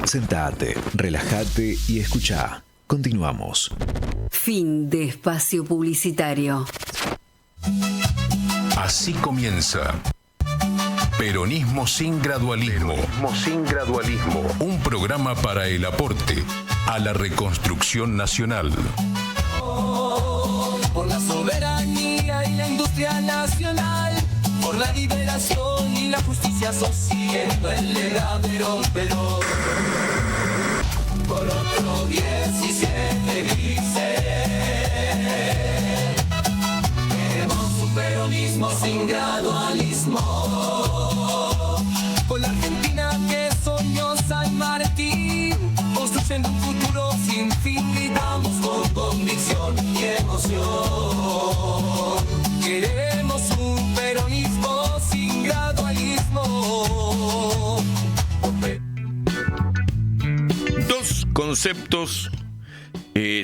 Sentate, relájate y escucha. Continuamos. Fin de espacio publicitario. Así comienza Peronismo sin gradualismo. Peronismo sin gradualismo. Un programa para el aporte a la reconstrucción nacional. Por la soberanía y la industria nacional, por la liberación y la justicia social, el legado Perón. Por otro 17 grises, queremos un peronismo sin gradualismo. Por la Argentina que soñó San Martín, construyendo un futuro sin fin, gritamos con convicción y emoción. Queremos un peronismo sin gradualismo. Dos conceptos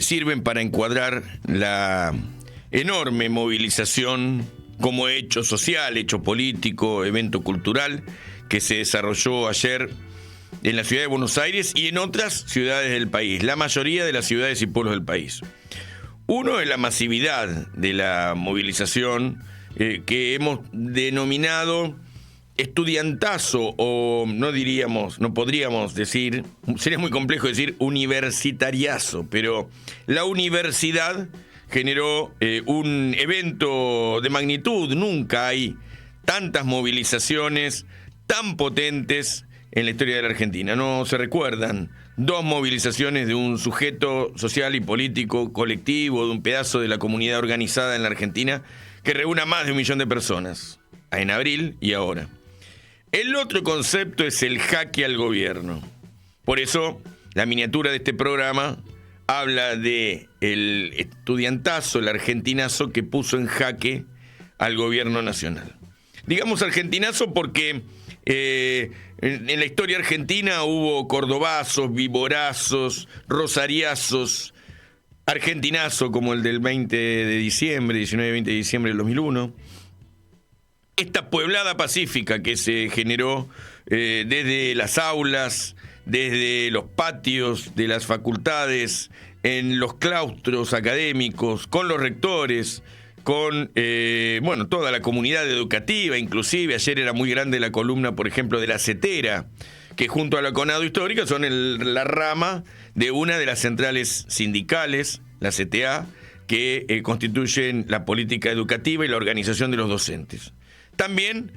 sirven para encuadrar la enorme movilización como hecho social, hecho político, evento cultural que se desarrolló ayer en la ciudad de Buenos Aires y en otras ciudades del país, la mayoría de las ciudades y pueblos del país. Uno es la masividad de la movilización que hemos denominado estudiantazo, o no podríamos decir, sería muy complejo decir universitariazo, pero la universidad generó un evento de magnitud. Nunca hay tantas movilizaciones tan potentes en la historia de la Argentina. No se recuerdan dos movilizaciones de un sujeto social y político colectivo, de un pedazo de la comunidad organizada en la Argentina, que reúna más de 1 millón de personas, en abril y ahora. El otro concepto es el jaque al gobierno. Por eso, la miniatura de este programa habla de el estudiantazo, el argentinazo que puso en jaque al gobierno nacional. Digamos argentinazo porque en la historia argentina hubo cordobazos, viborazos, rosariazos, argentinazo como el del 20 de diciembre, 19-20 de diciembre del 2001. Esta pueblada pacífica que se generó desde las aulas, desde los patios de las facultades, en los claustros académicos, con los rectores, con toda la comunidad educativa, inclusive ayer era muy grande la columna, por ejemplo, de la CETERA, que junto a la CONADO Histórica son la rama de una de las centrales sindicales, la CTA, que constituyen la política educativa y la organización de los docentes. También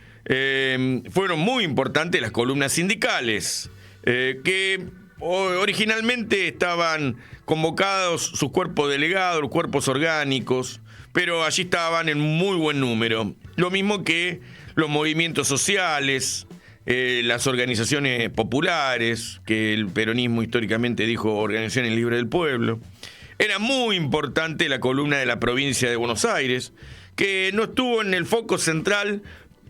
fueron muy importantes las columnas sindicales, que originalmente estaban convocados sus cuerpos delegados, cuerpos orgánicos, pero allí estaban en muy buen número. Lo mismo que los movimientos sociales, las organizaciones populares, que el peronismo históricamente dijo Organizaciones Libres del Pueblo. Era muy importante la columna de la provincia de Buenos Aires, que no estuvo en el foco central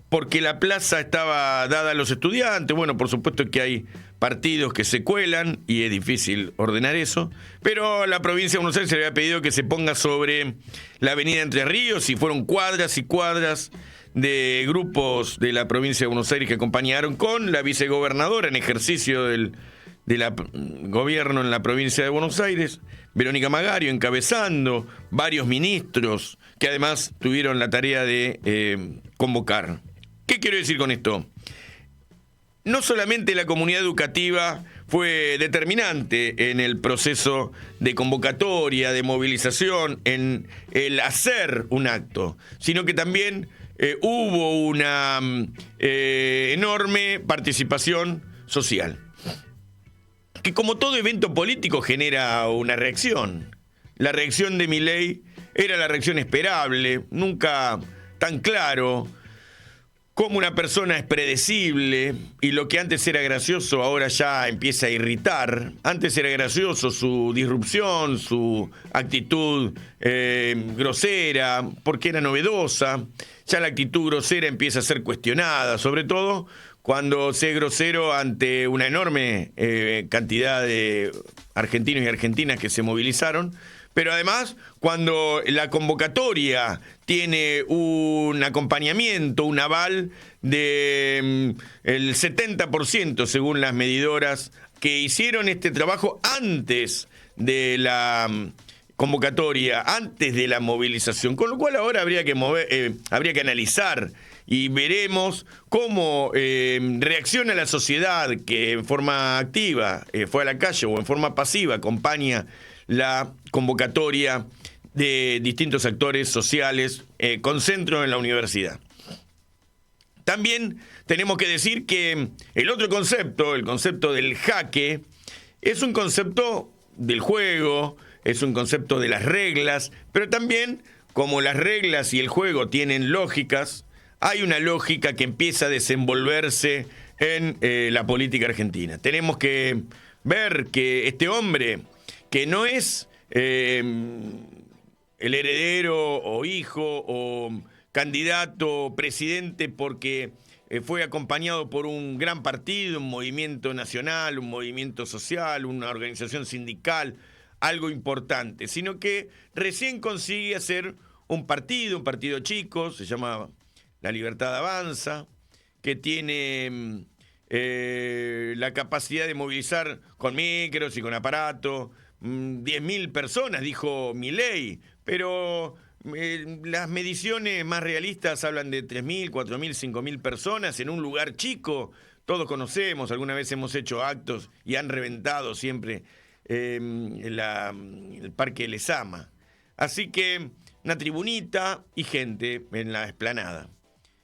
porque la plaza estaba dada a los estudiantes. Bueno, por supuesto que hay partidos que se cuelan y es difícil ordenar eso, pero la provincia de Buenos Aires se le había pedido que se ponga sobre la avenida Entre Ríos y fueron cuadras y cuadras de grupos de la provincia de Buenos Aires que acompañaron con la vicegobernadora en ejercicio del gobierno en la provincia de Buenos Aires, Verónica Magario, encabezando varios ministros que además tuvieron la tarea de convocar. ¿Qué quiero decir con esto? No solamente la comunidad educativa fue determinante en el proceso de convocatoria, de movilización, en el hacer un acto, sino que también hubo una enorme participación social, que como todo evento político genera una reacción. La reacción de Milei era la reacción esperable, nunca tan claro cómo una persona es predecible y lo que antes era gracioso ahora ya empieza a irritar. Antes era gracioso su disrupción, su actitud grosera, porque era novedosa. Ya la actitud grosera empieza a ser cuestionada, sobre todo cuando se es grosero ante una enorme cantidad de argentinos y argentinas que se movilizaron, pero además cuando la convocatoria tiene un acompañamiento, un aval de el 70% según las medidoras que hicieron este trabajo antes de la convocatoria, antes de la movilización, con lo cual ahora habría que analizar y veremos cómo reacciona la sociedad que en forma activa fue a la calle o en forma pasiva acompaña la convocatoria de distintos actores sociales con centro en la universidad. También tenemos que decir que el otro concepto, el concepto del jaque, es un concepto del juego, es un concepto de las reglas, pero también, como las reglas y el juego tienen lógicas, hay una lógica que empieza a desenvolverse en la política argentina. Tenemos que ver que este hombre, que no es el heredero o hijo o candidato presidente porque fue acompañado por un gran partido, un movimiento nacional, un movimiento social, una organización sindical, algo importante, sino que recién consigue hacer un partido chico, se llama La Libertad Avanza, que tiene la capacidad de movilizar con micros y con aparato 10.000 personas, dijo Milei, pero las mediciones más realistas hablan de 3.000, 4.000, 5.000 personas en un lugar chico. Todos conocemos, alguna vez hemos hecho actos y han reventado siempre el Parque Lezama. Así que una tribunita y gente en la explanada.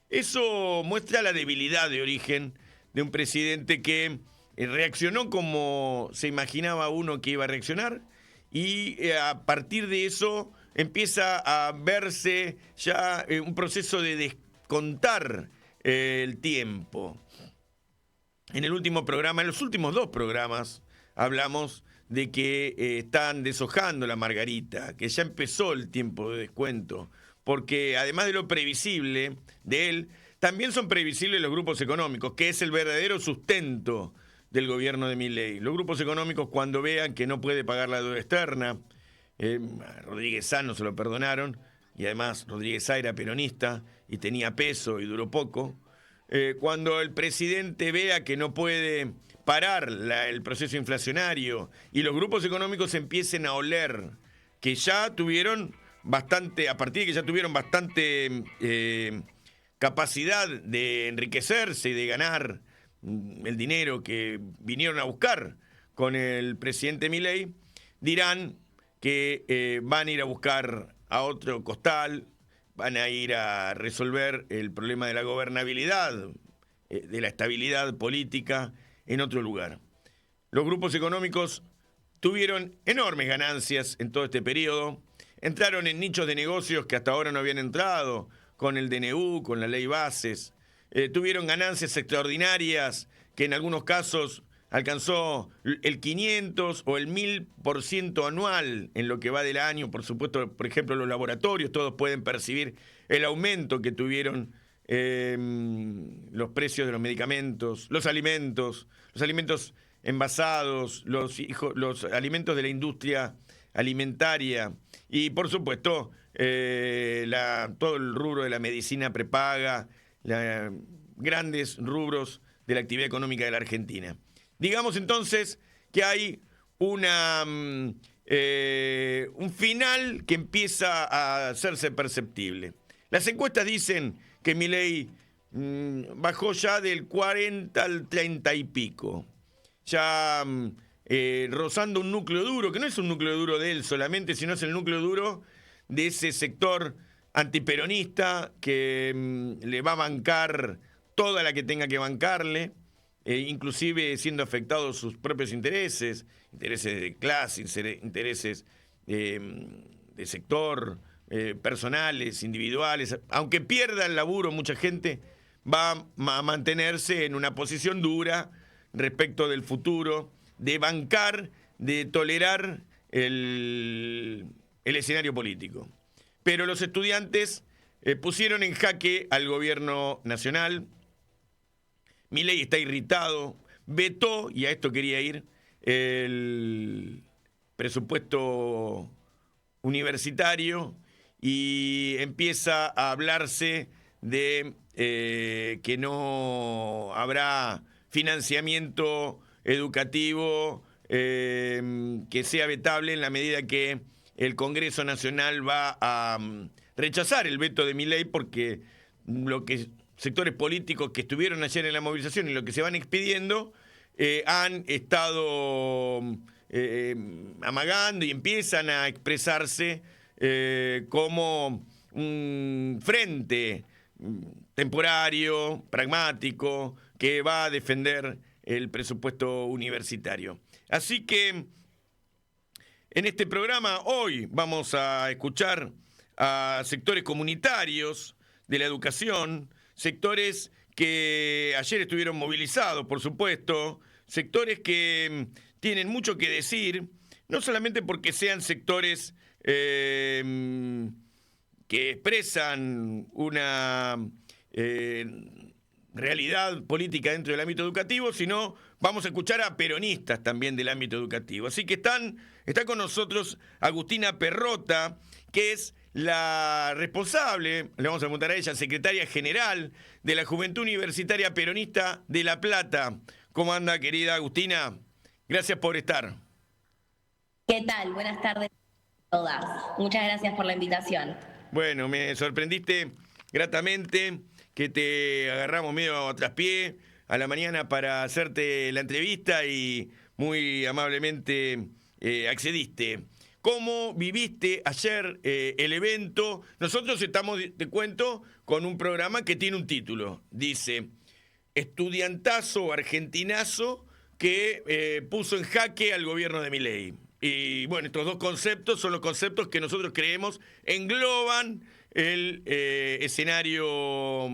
Eso muestra la debilidad de origen de un presidente que reaccionó como se imaginaba uno que iba a reaccionar y a partir de eso empieza a verse ya un proceso de descontar el tiempo. En el último programa, en los últimos 2 programas, hablamos de que están deshojando la margarita, que ya empezó el tiempo de descuento, porque además de lo previsible de él, también son previsibles los grupos económicos, que es el verdadero sustento del gobierno de Milei. Los grupos económicos, cuando vean que no puede pagar la deuda externa, a Rodríguez Sá no se lo perdonaron, y además Rodríguez Sá era peronista y tenía peso y duró poco. Cuando el presidente vea que no puede parar el proceso inflacionario y los grupos económicos empiecen a oler que ya tuvieron bastante, a partir de que ya tuvieron bastante capacidad de enriquecerse y de ganar el dinero que vinieron a buscar con el presidente Milei, dirán que van a ir a buscar a otro costal, van a ir a resolver el problema de la gobernabilidad, de la estabilidad política en otro lugar. Los grupos económicos tuvieron enormes ganancias en todo este periodo, entraron en nichos de negocios que hasta ahora no habían entrado, con el DNU, con la ley Bases, tuvieron ganancias extraordinarias que en algunos casos alcanzó el 500 o el 1000% anual en lo que va del año. Por supuesto, por ejemplo, los laboratorios, todos pueden percibir el aumento que tuvieron los precios de los medicamentos, los alimentos envasados, los alimentos de la industria alimentaria y, por supuesto, todo el rubro de la medicina prepaga, grandes rubros de la actividad económica de la Argentina. Digamos entonces que hay un final que empieza a hacerse perceptible. Las encuestas dicen que Milei bajó ya del 40 al 30 y pico, ya rozando un núcleo duro, que no es un núcleo duro de él solamente, sino es el núcleo duro de ese sector antiperonista que le va a bancar toda la que tenga que bancarle, inclusive siendo afectados sus propios intereses de clase, intereses de sector, personales, individuales. Aunque pierda el laburo, mucha gente va a mantenerse en una posición dura respecto del futuro, de bancar, de tolerar el escenario político. Pero los estudiantes pusieron en jaque al gobierno nacional. Milei está irritado, vetó, y a esto quería ir, el presupuesto universitario y empieza a hablarse de que no habrá financiamiento educativo que sea vetable en la medida que el Congreso Nacional va a rechazar el veto de Milei, porque lo que sectores políticos que estuvieron ayer en la movilización y lo que se van expidiendo han estado amagando y empiezan a expresarse como un frente temporario, pragmático, que va a defender el presupuesto universitario. Así que en este programa hoy vamos a escuchar a sectores comunitarios de la educación, sectores que ayer estuvieron movilizados, por supuesto, sectores que tienen mucho que decir, no solamente porque sean sectores que expresan una realidad política dentro del ámbito educativo, sino vamos a escuchar a peronistas también del ámbito educativo. Así que está con nosotros Agustina Perrota, que es la responsable, le vamos a preguntar a ella, secretaria general de la Juventud Universitaria Peronista de La Plata. ¿Cómo anda, querida Agustina? Gracias por estar. ¿Qué tal? Buenas tardes a todas. Muchas gracias por la invitación. Bueno, me sorprendiste gratamente que te agarramos medio a traspié a la mañana para hacerte la entrevista y muy amablemente accediste. ¿Cómo viviste ayer el evento? Nosotros estamos, te cuento, con un programa que tiene un título. Dice, estudiantazo argentinazo que puso en jaque al gobierno de Milei. Y bueno, estos dos conceptos son los conceptos que nosotros creemos engloban el escenario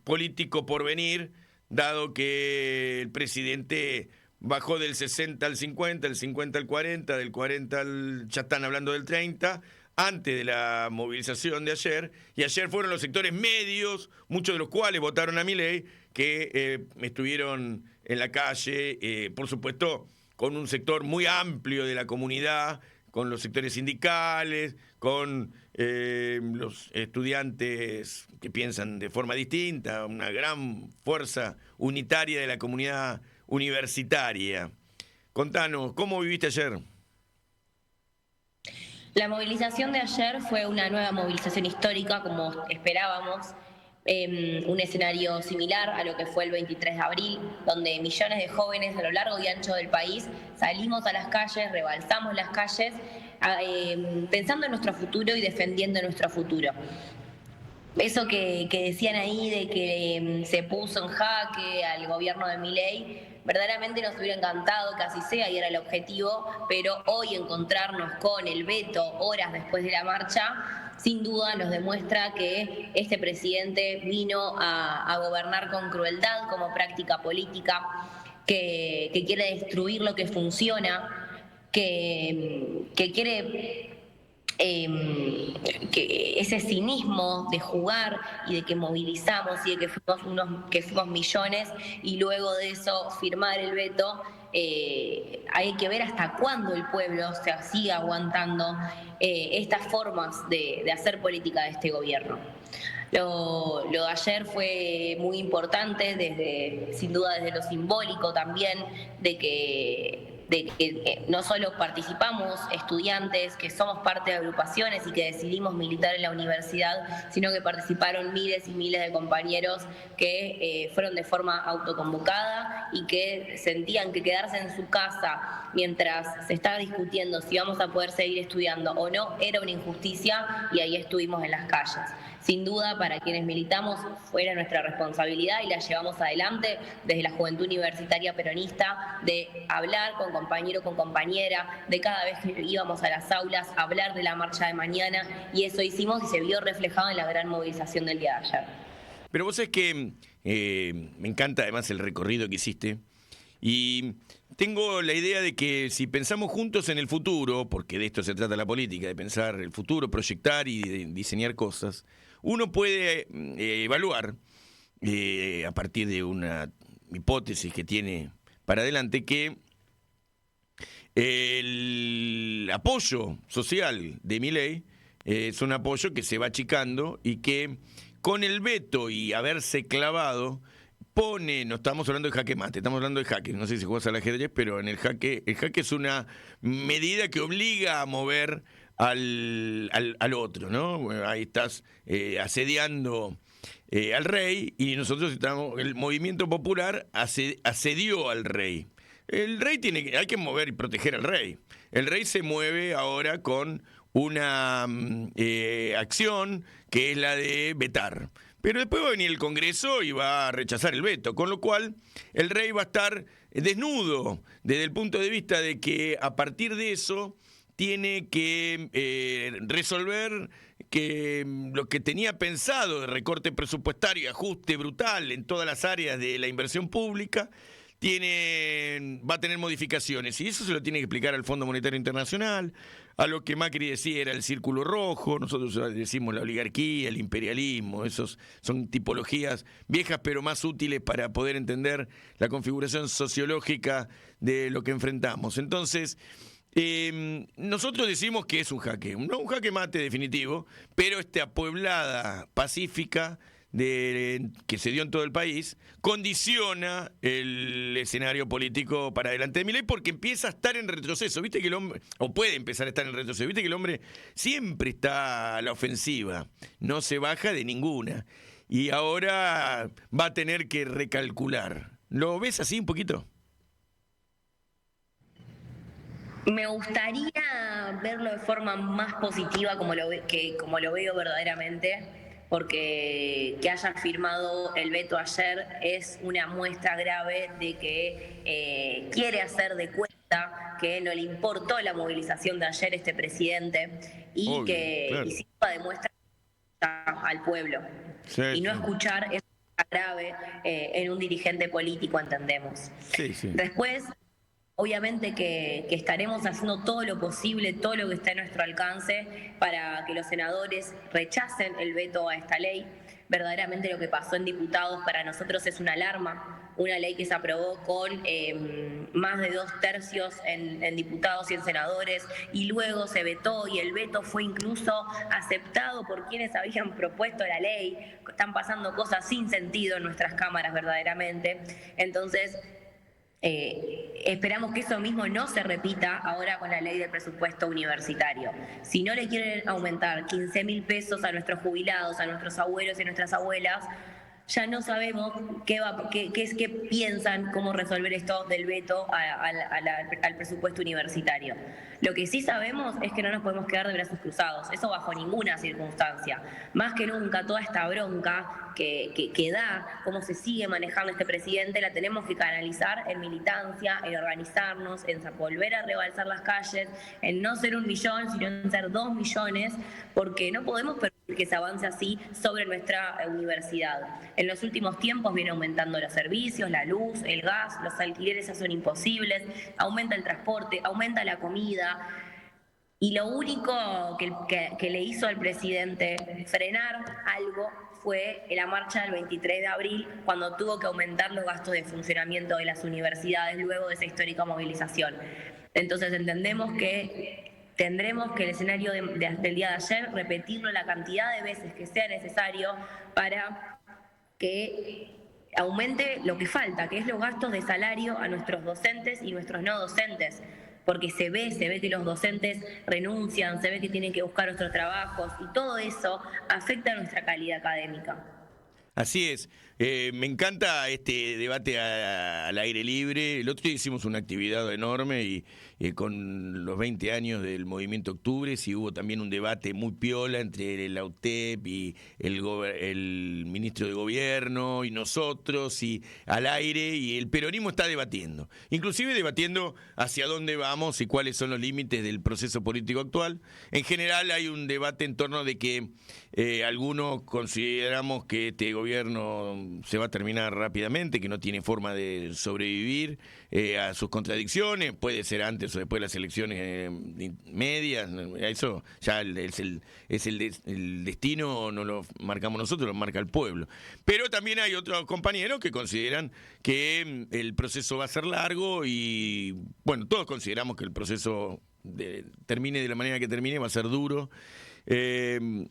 político por venir, dado que el presidente bajó del 60 al 50, del 50 al 40, del 40 al... ya están hablando del 30, antes de la movilización de ayer, y ayer fueron los sectores medios, muchos de los cuales votaron a Milei, que estuvieron en la calle, por supuesto, con un sector muy amplio de la comunidad, con los sectores sindicales, con los estudiantes que piensan de forma distinta, una gran fuerza unitaria de la comunidad universitaria. Contanos, ¿cómo viviste ayer? La movilización de ayer fue una nueva movilización histórica, como esperábamos, un escenario similar a lo que fue el 23 de abril, donde millones de jóvenes a lo largo y ancho del país salimos a las calles, rebalsamos las calles, pensando en nuestro futuro y defendiendo nuestro futuro. Eso que decían ahí de que se puso en jaque al gobierno de Milei, verdaderamente nos hubiera encantado que así sea y era el objetivo, pero hoy encontrarnos con el veto horas después de la marcha, sin duda nos demuestra que este presidente vino a gobernar con crueldad como práctica política, que quiere destruir lo que funciona, que quiere... que ese cinismo de jugar y de que movilizamos y de que fuimos millones y luego de eso firmar el veto, hay que ver hasta cuándo el pueblo se sigue aguantando estas formas de hacer política de este gobierno. Lo de ayer fue muy importante, sin duda desde lo simbólico también, de que no solo participamos estudiantes que somos parte de agrupaciones y que decidimos militar en la universidad, sino que participaron miles y miles de compañeros que fueron de forma autoconvocada y que sentían que quedarse en su casa mientras se estaba discutiendo si vamos a poder seguir estudiando o no era una injusticia, y ahí estuvimos en las calles. Sin duda, para quienes militamos, fuera nuestra responsabilidad y la llevamos adelante desde la Juventud Universitaria Peronista, de hablar con compañero, con compañera, de cada vez que íbamos a las aulas, hablar de la marcha de mañana, y eso hicimos y se vio reflejado en la gran movilización del día de ayer. Pero vos sabés que me encanta además el recorrido que hiciste, y tengo la idea de que si pensamos juntos en el futuro, porque de esto se trata la política, de pensar el futuro, proyectar y de diseñar cosas, uno puede evaluar a partir de una hipótesis que tiene para adelante que el apoyo social de Milei es un apoyo que se va achicando y que con el veto y haberse clavado pone, no estamos hablando de jaque mate, estamos hablando de jaque, no sé si jugás al ajedrez, pero en el jaque es una medida que obliga a mover al otro, ¿no? Bueno, ahí estás asediando al rey, y nosotros estamos, el movimiento popular asedió al rey. El rey hay que mover y proteger al rey. El rey se mueve ahora con una acción que es la de vetar. Pero después va a venir el Congreso y va a rechazar el veto, con lo cual el rey va a estar desnudo desde el punto de vista de que a partir de eso tiene que resolver que lo que tenía pensado de recorte presupuestario y ajuste brutal en todas las áreas de la inversión pública va a tener modificaciones, y eso se lo tiene que explicar al Fondo Monetario Internacional, a lo que Macri decía era el círculo rojo, nosotros decimos la oligarquía, el imperialismo. Esos son tipologías viejas pero más útiles para poder entender la configuración sociológica de lo que enfrentamos. Entonces, nosotros decimos que es un jaque, no un jaque mate definitivo, pero esta apueblada pacífica que se dio en todo el país condiciona el escenario político para adelante de Milei, porque empieza a estar en retroceso. Viste que el hombre, o puede empezar a estar en retroceso, viste que el hombre siempre está a la ofensiva, no se baja de ninguna, y ahora va a tener que recalcular. ¿Lo ves así un poquito? Me gustaría verlo de forma más positiva, como lo veo verdaderamente, porque que haya firmado el veto ayer es una muestra grave de que quiere hacer de cuenta que no le importó la movilización de ayer este presidente, y obvio, que claro. y sí demuestra al pueblo. Sí, y no sí. escuchar es grave en un dirigente político, entendemos. Sí, sí. Después, obviamente que estaremos haciendo todo lo posible, todo lo que está en nuestro alcance para que los senadores rechacen el veto a esta ley. Verdaderamente lo que pasó en diputados para nosotros es una alarma, una ley que se aprobó con más de 2/3 en diputados y en senadores, y luego se vetó, y el veto fue incluso aceptado por quienes habían propuesto la ley. Están pasando cosas sin sentido en nuestras cámaras verdaderamente. Entonces, esperamos que eso mismo no se repita ahora con la ley del presupuesto universitario. Si no le quieren aumentar 15.000 pesos a nuestros jubilados, a nuestros abuelos y a nuestras abuelas, ya no sabemos qué piensan, cómo resolver esto del veto al presupuesto universitario. Lo que sí sabemos es que no nos podemos quedar de brazos cruzados, eso bajo ninguna circunstancia. Más que nunca, toda esta bronca que da, cómo se sigue manejando este presidente, la tenemos que canalizar en militancia, en organizarnos, en volver a rebalsar las calles, en no ser 1 millón, sino en ser 2 millones, porque no podemos permitir que se avance así sobre nuestra universidad. En los últimos tiempos viene aumentando los servicios, la luz, el gas, los alquileres ya son imposibles, aumenta el transporte, aumenta la comida. Y lo único que le hizo al presidente frenar algo fue la marcha del 23 de abril, cuando tuvo que aumentar los gastos de funcionamiento de las universidades luego de esa histórica movilización. Entonces entendemos que tendremos que el escenario del día de ayer repetirlo la cantidad de veces que sea necesario para que aumente lo que falta, que es los gastos de salario a nuestros docentes y nuestros no docentes, porque se ve que los docentes renuncian, se ve que tienen que buscar otros trabajos, y todo eso afecta a nuestra calidad académica. Así es. Me encanta este debate al aire libre. El otro día hicimos una actividad enorme y con los 20 años del Movimiento Octubre, sí hubo también un debate muy piola entre la UTEP y el ministro de Gobierno y nosotros, y al aire, y el peronismo está debatiendo. Inclusive debatiendo hacia dónde vamos y cuáles son los límites del proceso político actual. En general hay un debate en torno de que algunos consideramos que este gobierno se va a terminar rápidamente, que no tiene forma de sobrevivir a sus contradicciones, puede ser antes o después de las elecciones medias, eso ya el destino no lo marcamos nosotros, lo marca el pueblo. Pero también hay otros compañeros que consideran que el proceso va a ser largo, y bueno, todos consideramos que el proceso termine de la manera que termine, va a ser duro.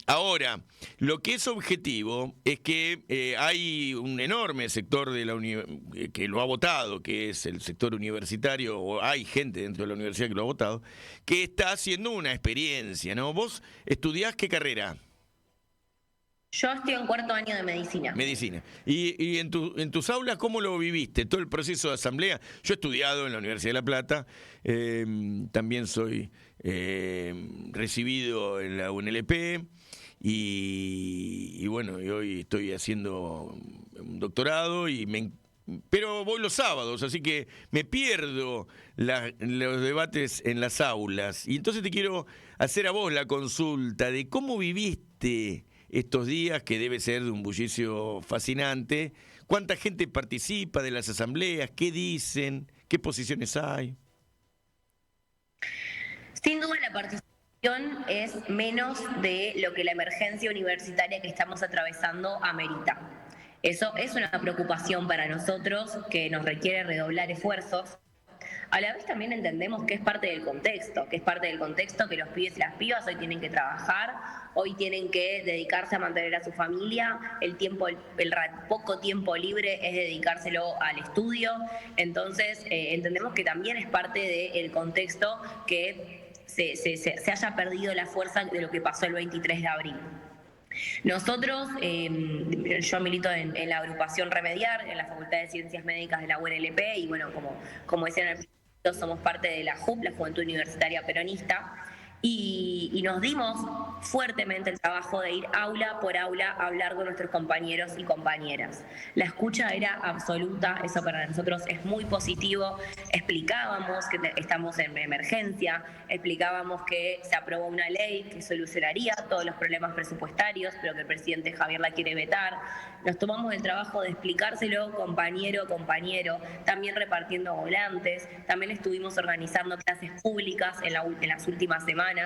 Ahora, lo que es objetivo es que hay un enorme sector de que lo ha votado, que es el sector universitario, o hay gente dentro de la universidad que lo ha votado, que está haciendo una experiencia, ¿no? ¿Vos estudiás qué carrera? Yo estoy en 4º año de medicina. Medicina. ¿Y en tus aulas cómo lo viviste? Todo el proceso de asamblea. Yo he estudiado en la Universidad de La Plata, también soy recibido en la UNLP y bueno, y hoy estoy haciendo un doctorado pero voy los sábados, así que me pierdo los debates en las aulas. Y entonces te quiero hacer a vos la consulta de cómo viviste estos días, que debe ser de un bullicio fascinante. ¿Cuánta gente participa de las asambleas? ¿Qué dicen? ¿Qué posiciones hay? Sin duda la participación es menos de lo que la emergencia universitaria que estamos atravesando amerita. Eso es una preocupación para nosotros que nos requiere redoblar esfuerzos. A la vez también entendemos que es parte del contexto, que los pibes y las pibas hoy tienen que trabajar, hoy tienen que dedicarse a mantener a su familia, el poco tiempo libre es dedicárselo al estudio. Entonces entendemos que también es parte del contexto que se haya perdido la fuerza de lo que pasó el 23 de abril. Nosotros, yo milito en la agrupación Remediar, en la Facultad de Ciencias Médicas de la UNLP, y bueno, como decían al principio, somos parte de la JUP, la Juventud Universitaria Peronista, y nos dimos fuertemente el trabajo de ir aula por aula a hablar con nuestros compañeros y compañeras. La escucha era absoluta, eso para nosotros es muy positivo. Explicábamos que estamos en emergencia, explicábamos que se aprobó una ley que solucionaría todos los problemas presupuestarios, pero que el presidente Javier la quiere vetar. Nos tomamos el trabajo de explicárselo compañero a compañero, también repartiendo volantes, también estuvimos organizando clases públicas en las últimas semanas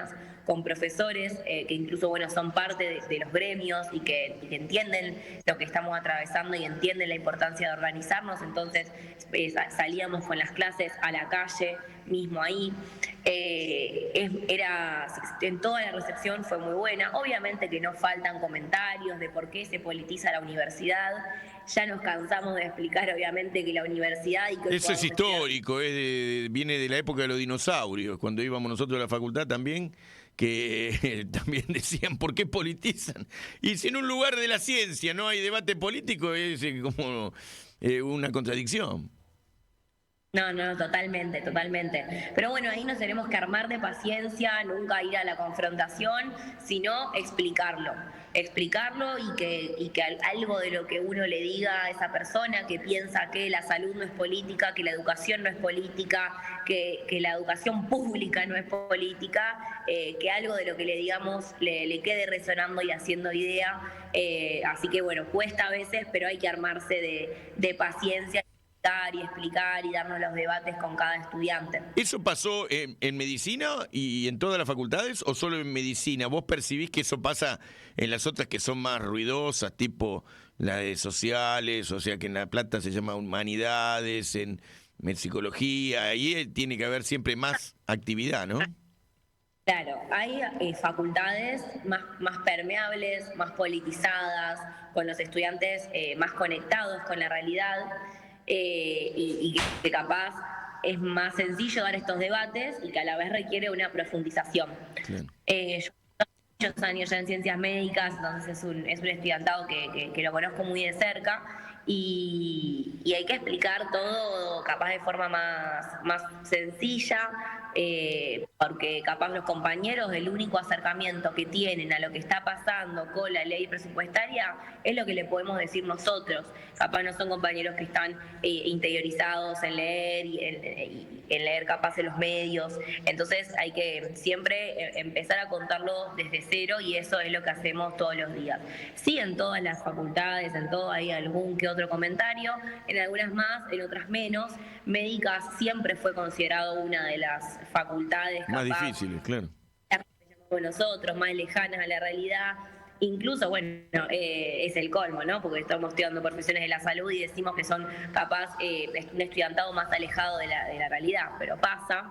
con profesores que incluso son parte de los gremios y que entienden lo que estamos atravesando y entienden la importancia de organizarnos. Entonces salíamos con las clases a la calle, mismo ahí. En toda la recepción fue muy buena. Obviamente que no faltan comentarios de por qué se politiza la universidad. Ya nos cansamos de explicar, obviamente, que la universidad... Eso es histórico, viene de la época de los dinosaurios, cuando íbamos nosotros a la facultad también, que también decían, ¿por qué politizan? Y si en un lugar de la ciencia no hay debate político, es como una contradicción. No, totalmente. Pero bueno, ahí nos tenemos que armar de paciencia, nunca ir a la confrontación, sino explicarlo y que algo de lo que uno le diga a esa persona que piensa que la salud no es política, que la educación no es política, que la educación pública no es política, que algo de lo que le digamos le quede resonando y haciendo idea. Así que bueno, cuesta a veces, pero hay que armarse de paciencia y explicar y darnos los debates con cada estudiante. ¿Eso pasó en medicina y en todas las facultades o solo en medicina? ¿Vos percibís que eso pasa en las otras que son más ruidosas, tipo la de sociales, o sea que en La Plata se llama humanidades, en psicología, ahí tiene que haber siempre más actividad, ¿no? Claro, hay facultades más permeables, más politizadas, con los estudiantes más conectados con la realidad. Y que capaz es más sencillo dar estos debates y que a la vez requiere una profundización. Claro. Yo muchos años ya en ciencias médicas, entonces es un estudiantado que lo conozco muy de cerca y hay que explicar todo capaz de forma más sencilla, porque capaz los compañeros el único acercamiento que tienen a lo que está pasando con la ley presupuestaria es lo que le podemos decir nosotros. Capaz no son compañeros que están interiorizados en leer y en leer capaz en los medios. Entonces hay que siempre empezar a contarlo desde cero y eso es lo que hacemos todos los días. Sí, en todas las facultades, en todo hay algún que otro comentario, en algunas más, en otras menos. Médicas siempre fue considerado una de las facultades más difíciles, claro. Con nosotros, más lejanas a la realidad. Incluso, bueno, es el colmo, ¿no? Porque estamos estudiando profesiones de la salud y decimos que son capaz un estudiantado más alejado de la realidad, pero pasa.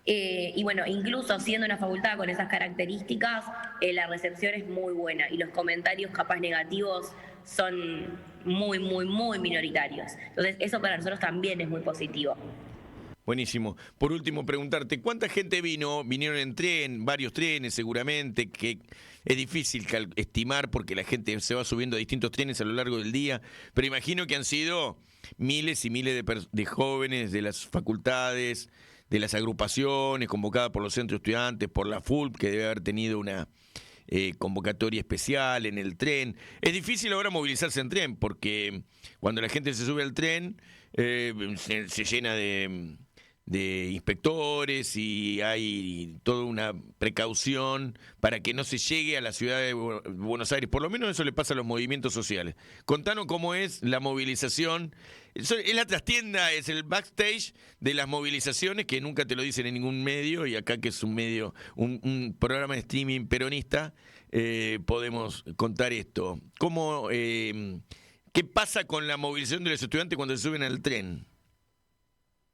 Y bueno, incluso siendo una facultad con esas características, la recepción es muy buena y los comentarios capaz negativos son muy, muy, muy minoritarios. Entonces eso para nosotros también es muy positivo. Buenísimo. Por último, preguntarte, ¿cuánta gente vino? Vinieron en tren, varios trenes seguramente, que es difícil estimar porque la gente se va subiendo a distintos trenes a lo largo del día, pero imagino que han sido miles y miles de jóvenes de las facultades, de las agrupaciones convocadas por los centros estudiantes, por la FULP, que debe haber tenido una convocatoria especial en el tren. Es difícil ahora movilizarse en tren porque cuando la gente se sube al tren se llena de inspectores y hay toda una precaución para que no se llegue a la ciudad de Buenos Aires. Por lo menos eso le pasa a los movimientos sociales. Contanos cómo es la movilización. Es la trastienda, es el backstage de las movilizaciones que nunca te lo dicen en ningún medio, y acá que es un medio, un programa de streaming peronista, podemos contar esto. ¿Qué pasa con la movilización de los estudiantes cuando se suben al tren?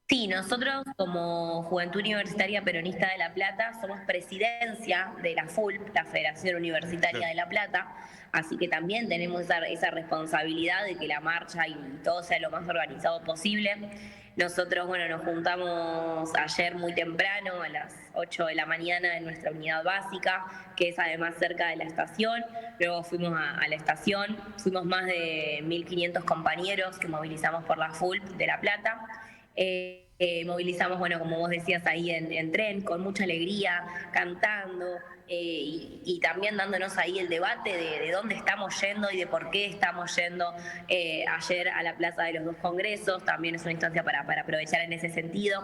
Sí, nosotros como Juventud Universitaria Peronista de La Plata somos presidencia de la FULP, la Federación Universitaria de La Plata, así que también tenemos esa responsabilidad de que la marcha y todo sea lo más organizado posible. Nosotros, nos juntamos ayer muy temprano, a las 8 de la mañana en nuestra unidad básica, que es además cerca de la estación. Luego fuimos a la estación, fuimos más de 1.500 compañeros que movilizamos por la FULP de La Plata. Movilizamos, como vos decías, ahí en tren, con mucha alegría, cantando y también dándonos ahí el debate de dónde estamos yendo y de por qué estamos yendo ayer a la Plaza de los Dos Congresos. También es una instancia para aprovechar en ese sentido.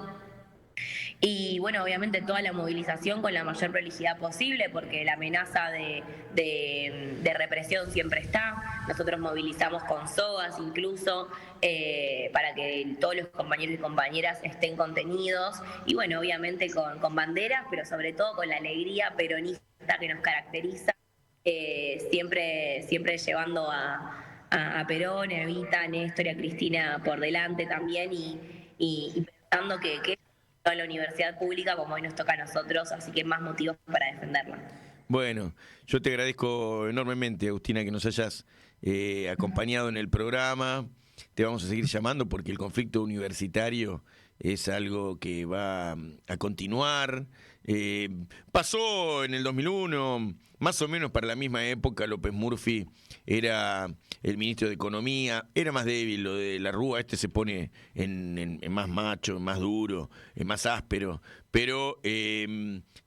Y obviamente toda la movilización con la mayor prolijidad posible, porque la amenaza de represión siempre está. Nosotros movilizamos con sogas incluso para que todos los compañeros y compañeras estén contenidos. Y obviamente con banderas, pero sobre todo con la alegría peronista que nos caracteriza, siempre llevando a Perón, a Evita, a Néstor y a Cristina por delante también, y pensando que en la universidad pública como hoy nos toca a nosotros, así que más motivos para defenderla. Bueno, yo te agradezco enormemente, Agustina, que nos hayas acompañado en el programa. Te vamos a seguir llamando porque el conflicto universitario es algo que va a continuar. Pasó en el 2001, más o menos para la misma época. López Murphy era el ministro de Economía, era más débil. Lo de la Rúa, se pone en más macho, más duro, más áspero, pero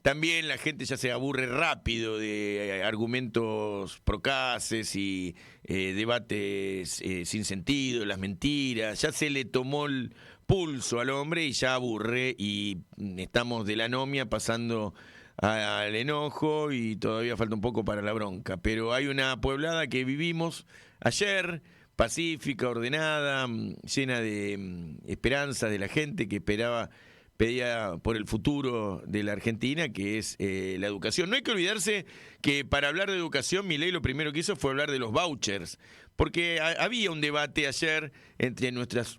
también la gente ya se aburre rápido de argumentos procaces y debates sin sentido, las mentiras. Ya se le tomó el pulso al hombre y ya aburre, y estamos de la anomia pasando al enojo y todavía falta un poco para la bronca. Pero hay una pueblada que vivimos ayer, pacífica, ordenada, llena de esperanzas de la gente que pedía por el futuro de la Argentina, que es la educación. No hay que olvidarse que para hablar de educación, Milei lo primero que hizo fue hablar de los vouchers, porque había un debate ayer entre nuestras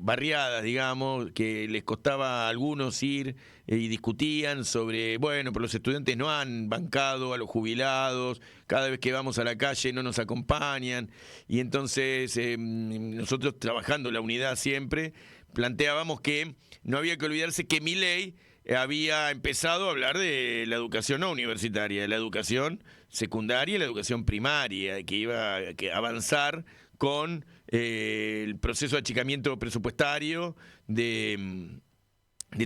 barriadas, digamos, que les costaba a algunos ir y discutían sobre, pero los estudiantes no han bancado a los jubilados, cada vez que vamos a la calle no nos acompañan, y entonces nosotros, trabajando la unidad siempre, planteábamos que no había que olvidarse que Milei había empezado a hablar de la educación no universitaria, de la educación secundaria y la educación primaria, que iba a avanzar con el proceso de achicamiento presupuestario de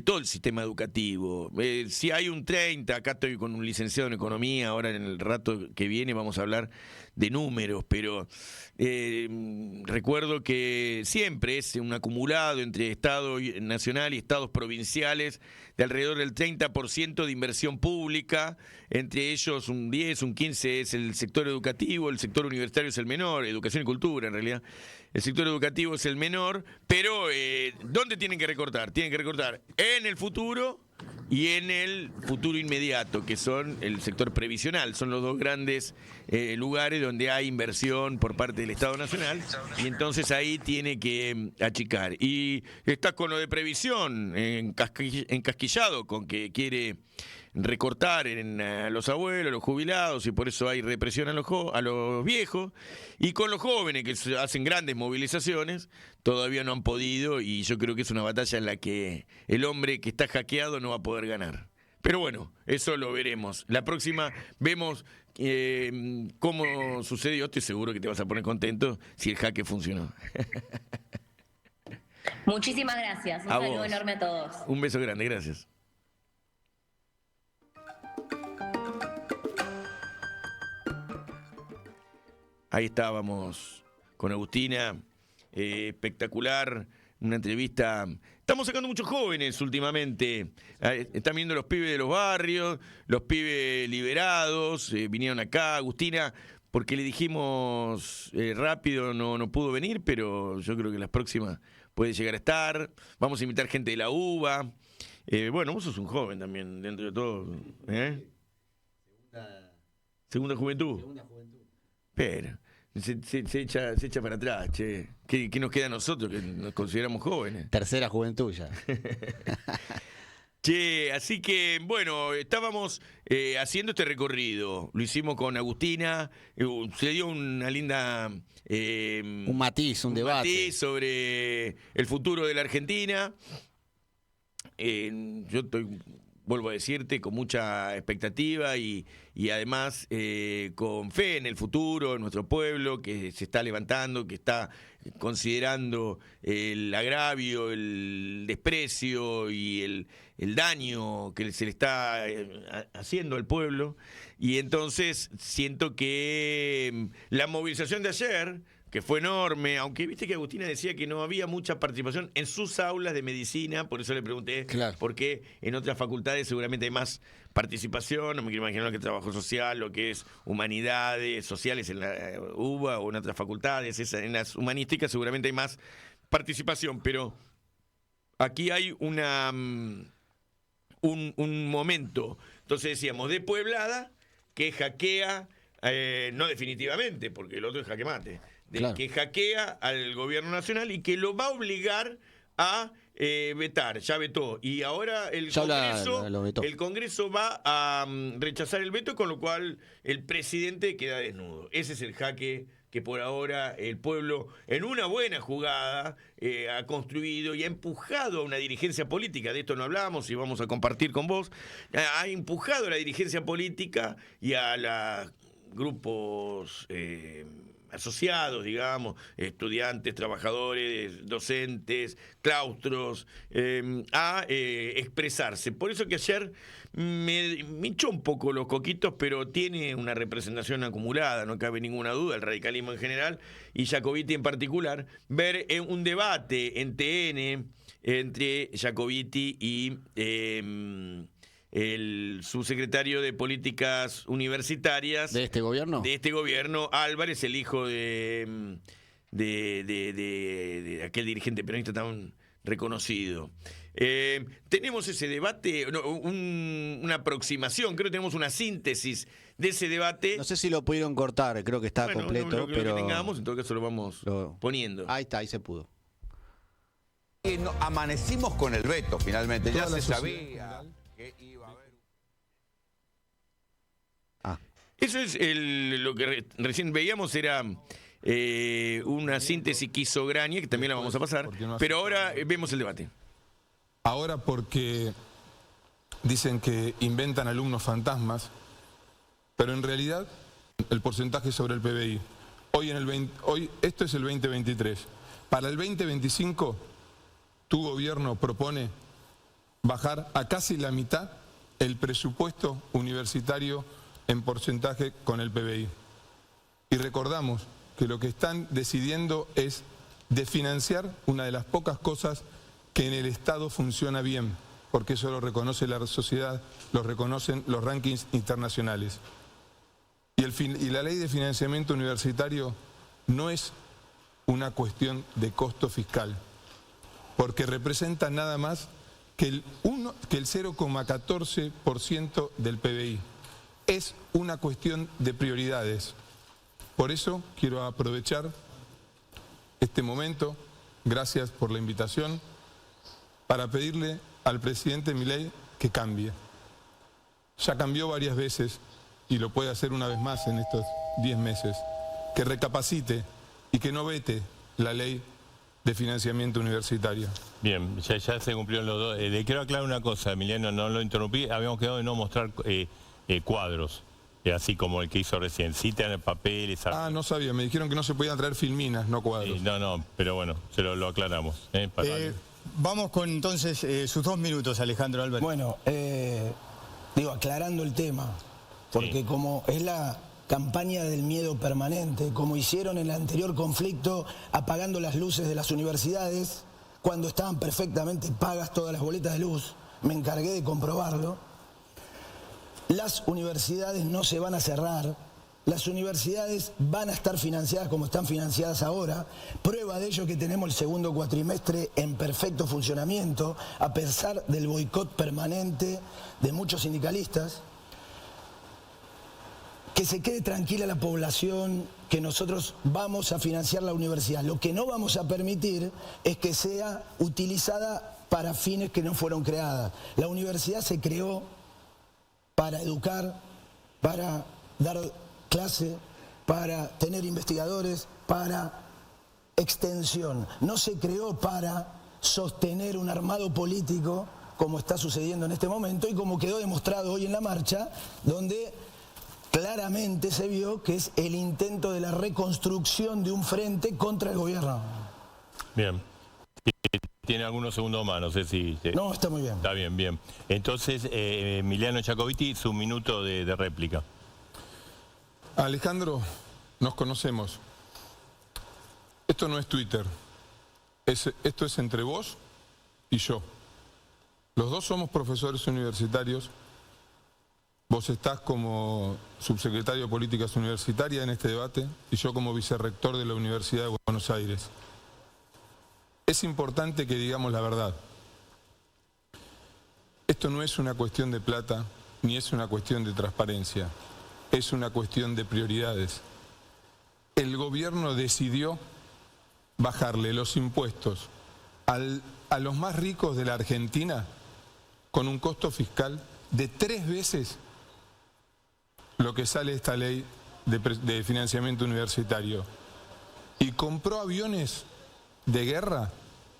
todo el sistema educativo. Si hay un 30, acá estoy con un licenciado en economía, ahora en el rato que viene vamos a hablar de números, pero recuerdo que siempre es un acumulado entre Estado nacional y estados provinciales de alrededor del 30% de inversión pública, entre ellos un 10, un 15 es el sector educativo, el sector universitario es el menor, educación y cultura en realidad. El sector educativo es el menor, pero ¿dónde tienen que recortar? Tienen que recortar en el futuro y en el futuro inmediato, que son el sector previsional. Son los dos grandes lugares donde hay inversión por parte del Estado Nacional, y entonces ahí tiene que achicar. Y está con lo de previsión, encasquillado con que quiere recortar en los abuelos, los jubilados, y por eso hay represión a los viejos, y con los jóvenes que hacen grandes movilizaciones, todavía no han podido, y yo creo que es una batalla en la que el hombre que está hackeado no va a poder ganar. Pero bueno, eso lo veremos. La próxima vemos cómo sucedió. Estoy seguro que te vas a poner contento si el jaque funcionó. Muchísimas gracias. Un saludo enorme a todos. Un beso grande, gracias. Ahí estábamos con Agustina, espectacular, una entrevista. Estamos sacando muchos jóvenes últimamente, están viendo los pibes de los barrios, los pibes liberados, vinieron acá. Agustina, porque le dijimos rápido, no pudo venir, pero yo creo que las próximas puede llegar a estar. Vamos a invitar gente de la UBA. Bueno, vos sos un joven también, dentro de todo. Segunda juventud. Segunda juventud. Pero se echa para atrás, che. ¿Qué nos queda a nosotros que nos consideramos jóvenes? Tercera juventud ya. Che, así que, bueno, estábamos haciendo este recorrido. Lo hicimos con Agustina. Se dio una linda... un matiz, un debate. Matiz sobre el futuro de la Argentina. Yo vuelvo a decirte, con mucha expectativa y además con fe en el futuro, en nuestro pueblo, que se está levantando, que está considerando el agravio, el desprecio y el daño que se le está haciendo al pueblo. Y entonces siento que la movilización de ayer, que fue enorme, aunque viste que Agustina decía que no había mucha participación en sus aulas de medicina, por eso le pregunté, claro, por qué en otras facultades seguramente hay más participación. No me quiero imaginar lo que es trabajo social, lo que es humanidades sociales en la UBA o en otras facultades. En las humanísticas seguramente hay más participación, pero aquí hay un momento, entonces decíamos, de Pueblada, que hackea, no definitivamente, porque el otro es jaque mate, claro, que hackea al gobierno nacional y que lo va a obligar a vetar, ya vetó, y ahora el Congreso va a rechazar el veto, con lo cual el presidente queda desnudo. Ese es el jaque que por ahora el pueblo, en una buena jugada, ha construido y ha empujado a una dirigencia política. De esto no hablamos y vamos a compartir con vos. Ha empujado a la dirigencia política y a los grupos asociados, digamos, estudiantes, trabajadores, docentes, claustros, a expresarse. Por eso que ayer me echó un poco los coquitos, pero tiene una representación acumulada, no cabe ninguna duda, el radicalismo en general y Jacobiti en particular. Ver un debate en TN entre Jacobiti y el subsecretario de Políticas Universitarias ¿de este gobierno, Álvarez, el hijo de aquel dirigente peronista tan reconocido. Tenemos ese debate, una aproximación, creo que tenemos una síntesis de ese debate. No sé si lo pudieron cortar, creo que está completo, pero lo que tengamos, en todo caso lo vamos poniendo. Ahí está, ahí se pudo. Amanecimos con el veto, finalmente, ya se sabía que iba a haber... Eso es lo que recién veíamos, era una síntesis que hizo Graña, que también la vamos a pasar, pero ahora vemos el debate. Ahora porque dicen que inventan alumnos fantasmas, pero en realidad el porcentaje sobre el PBI. Hoy esto es el 2023. Para el 2025, tu gobierno propone bajar a casi la mitad el presupuesto universitario en porcentaje con el PBI. Y recordamos que lo que están decidiendo es desfinanciar una de las pocas cosas que en el Estado funciona bien, porque eso lo reconoce la sociedad, lo reconocen los rankings internacionales. Y la ley de financiamiento universitario no es una cuestión de costo fiscal, porque representa nada más que el 0,14% del PBI. Es una cuestión de prioridades. Por eso quiero aprovechar este momento, gracias por la invitación, para pedirle al presidente Milei que cambie. Ya cambió varias veces y lo puede hacer una vez más en estos 10 meses. Que recapacite y que no vete la ley de financiamiento universitario. Bien, ya se cumplieron los dos. Le quiero aclarar una cosa, Emiliano, no lo interrumpí. Habíamos quedado de no mostrar cuadros, así como el que hizo recién. Sí tener papeles. No sabía, me dijeron que no se podían traer filminas, no cuadros. No, pero bueno, se lo aclaramos. Vamos con entonces sus 2 minutos, Alejandro Álvarez. Bueno, aclarando el tema, porque como es la campaña del miedo permanente, como hicieron en el anterior conflicto, apagando las luces de las universidades, cuando estaban perfectamente pagas todas las boletas de luz, me encargué de comprobarlo. Las universidades no se van a cerrar, las universidades van a estar financiadas como están financiadas ahora. Prueba de ello que tenemos el segundo cuatrimestre en perfecto funcionamiento, a pesar del boicot permanente de muchos sindicalistas. Que se quede tranquila la población, que nosotros vamos a financiar la universidad. Lo que no vamos a permitir es que sea utilizada para fines que no fueron creadas. La universidad se creó para educar, para dar clase, para tener investigadores, para extensión. No se creó para sostener un armado político, como está sucediendo en este momento y como quedó demostrado hoy en la marcha, donde claramente se vio que es el intento de la reconstrucción de un frente contra el gobierno. Bien. Tiene algunos segundos más, no sé si... No, está muy bien. Está bien. Entonces, Emiliano Jacobiti, su minuto de réplica. Alejandro, nos conocemos. Esto no es Twitter. Esto es entre vos y yo. Los dos somos profesores universitarios. Vos estás como subsecretario de Políticas Universitarias en este debate y yo como vicerrector de la Universidad de Buenos Aires. Es importante que digamos la verdad. Esto no es una cuestión de plata ni es una cuestión de transparencia. Es una cuestión de prioridades. El gobierno decidió bajarle los impuestos a los más ricos de la Argentina con un costo fiscal de 3 veces lo que sale esta ley de financiamiento universitario. Y compró aviones de guerra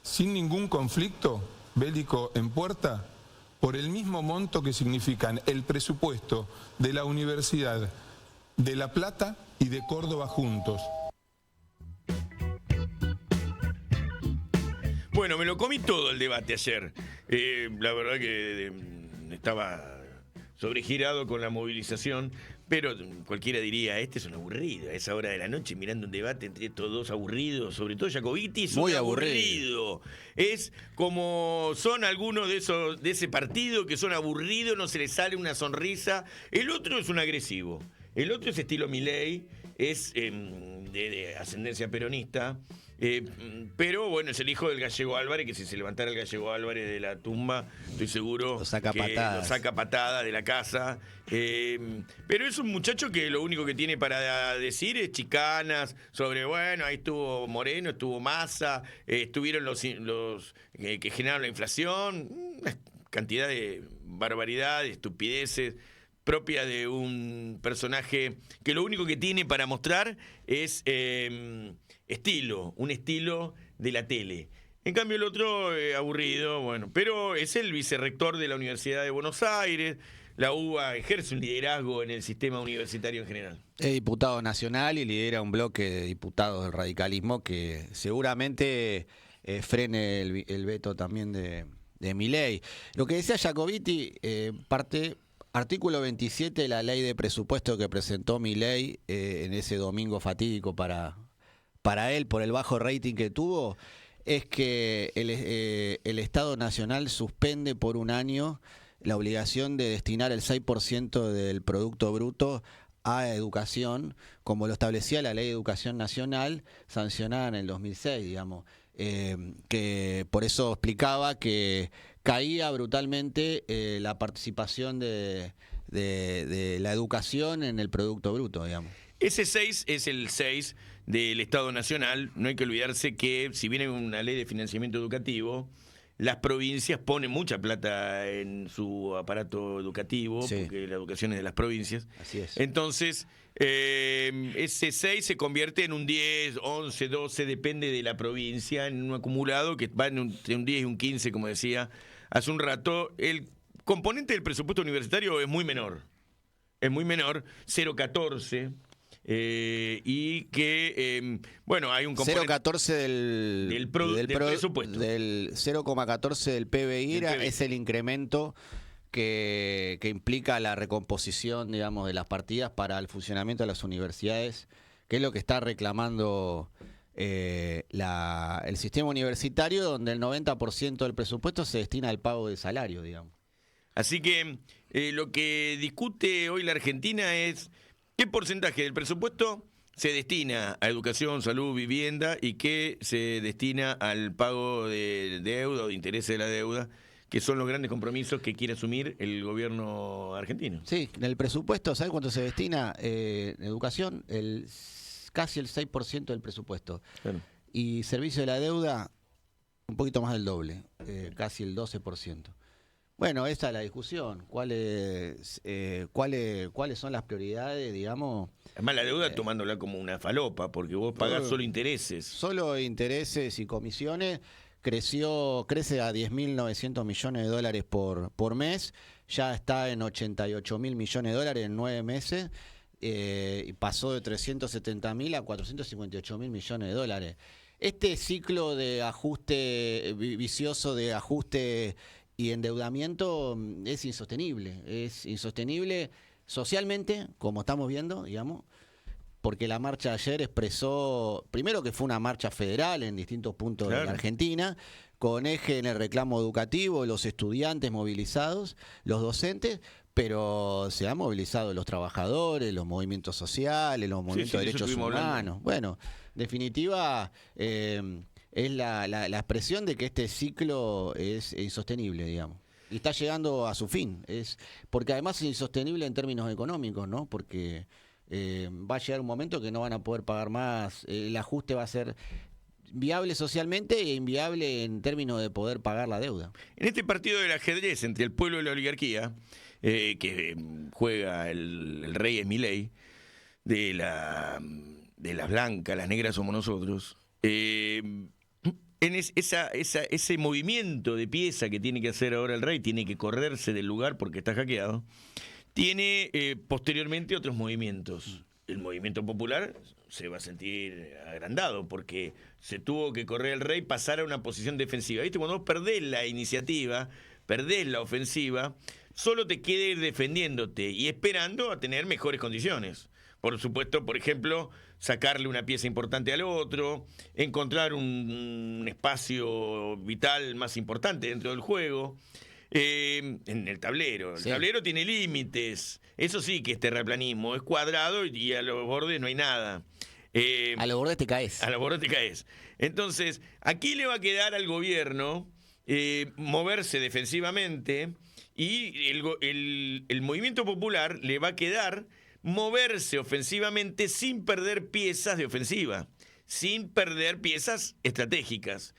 sin ningún conflicto bélico en puerta por el mismo monto que significan el presupuesto de la Universidad de La Plata y de Córdoba juntos. Bueno, me lo comí todo el debate ayer. La verdad que estaba sobregirado con la movilización, pero cualquiera diría, este es un aburrido, a esa hora de la noche mirando un debate entre estos dos aburridos, sobre todo Jacobiti, es muy aburrido. Es como son algunos de ese partido que son aburridos, no se les sale una sonrisa. El otro es un agresivo, el otro es estilo Milei, es de ascendencia peronista. Pero bueno, es el hijo del Gallego Álvarez, que si se levantara el Gallego Álvarez de la tumba, estoy seguro lo saca patada de la casa. Pero es un muchacho que lo único que tiene para decir es chicanas sobre, bueno, ahí estuvo Moreno, estuvo Massa, estuvieron los que generaron la inflación, una cantidad de barbaridades, estupideces, propia de un personaje que lo único que tiene para mostrar es un estilo de la tele. En cambio el otro, aburrido, bueno, pero es el vicerrector de la Universidad de Buenos Aires. La UBA ejerce un liderazgo en el sistema universitario en general. Es diputado nacional y lidera un bloque de diputados del radicalismo que seguramente frene el veto también de Milei. Lo que decía Jacobiti, artículo 27 de la ley de presupuesto que presentó Milei en ese domingo fatídico para él, por el bajo rating que tuvo, es que el Estado Nacional suspende por un año la obligación de destinar el 6% del Producto Bruto a educación, como lo establecía la Ley de Educación Nacional, sancionada en el 2006, digamos. Que por eso explicaba que caía brutalmente la participación de la educación en el Producto Bruto, digamos. Ese 6 es el 6 del Estado Nacional. No hay que olvidarse que, si viene una ley de financiamiento educativo, las provincias ponen mucha plata en su aparato educativo, Sí. porque la educación es de las provincias. Así es. Entonces, ese 6 se convierte en un 10, 11, 12, depende de la provincia, en un acumulado que va entre un 10 y un 15, como decía hace un rato. El componente del presupuesto universitario es muy menor. Es muy menor, 0,14. Y que, bueno, hay un componente 0,14 del presupuesto. Del 0,14 del PBI, Del PBI. es el incremento que implica la recomposición, digamos, de las partidas para el funcionamiento de las universidades, que es lo que está reclamando el sistema universitario, donde el 90% del presupuesto se destina al pago de salario, digamos. Así que lo que discute hoy la Argentina es qué porcentaje del presupuesto se destina a educación, salud, vivienda y qué se destina al pago de deuda o de intereses de la deuda, que son los grandes compromisos que quiere asumir el gobierno argentino. Sí, en el presupuesto, ¿sabes cuánto se destina en educación? Casi el 6% del presupuesto. Claro. Y servicio de la deuda, un poquito más del doble, casi el 12%. Bueno, esa es la discusión. ¿Cuáles son las prioridades, digamos? Además, la deuda tomándola como una falopa, porque vos pagás solo intereses. Solo intereses y comisiones. Crece a 10.900 millones de dólares por mes. Ya está en 88.000 millones de dólares en 9 meses. Y pasó de 370.000 a 458.000 millones de dólares. Este ciclo de ajuste vicioso, de ajuste y endeudamiento, es insostenible. Es insostenible socialmente, como estamos viendo, digamos, porque la marcha de ayer expresó, primero, que fue una marcha federal en distintos puntos de la Argentina, con eje en el reclamo educativo, los estudiantes movilizados, los docentes, pero se han movilizado los trabajadores, los movimientos sociales, los movimientos de derechos humanos. Bueno, en definitiva, es la expresión de que este ciclo es insostenible, digamos. Y está llegando a su fin. Porque además es insostenible en términos económicos, ¿no? Porque va a llegar un momento que no van a poder pagar más. El ajuste va a ser viable socialmente e inviable en términos de poder pagar la deuda. En este partido del ajedrez entre el pueblo y la oligarquía, que juega el rey es Milei, de las blancas, las negras somos nosotros, ese movimiento de pieza que tiene que hacer ahora el rey, tiene que correrse del lugar porque está hackeado, tiene posteriormente otros movimientos. El movimiento popular se va a sentir agrandado porque se tuvo que correr el rey, pasar a una posición defensiva. ¿Viste? Cuando vos perdés la iniciativa, perdés la ofensiva, solo te queda ir defendiéndote y esperando a tener mejores condiciones. Por supuesto, por ejemplo, sacarle una pieza importante al otro, encontrar un espacio vital más importante dentro del juego. En el tablero. El tablero tiene límites. Eso sí que es terraplanismo. Es cuadrado y a los bordes no hay nada. A los bordes te caes. A los bordes te caes. Entonces, aquí le va a quedar al gobierno moverse defensivamente y el movimiento popular le va a quedar moverse ofensivamente sin perder piezas de ofensiva, sin perder piezas estratégicas.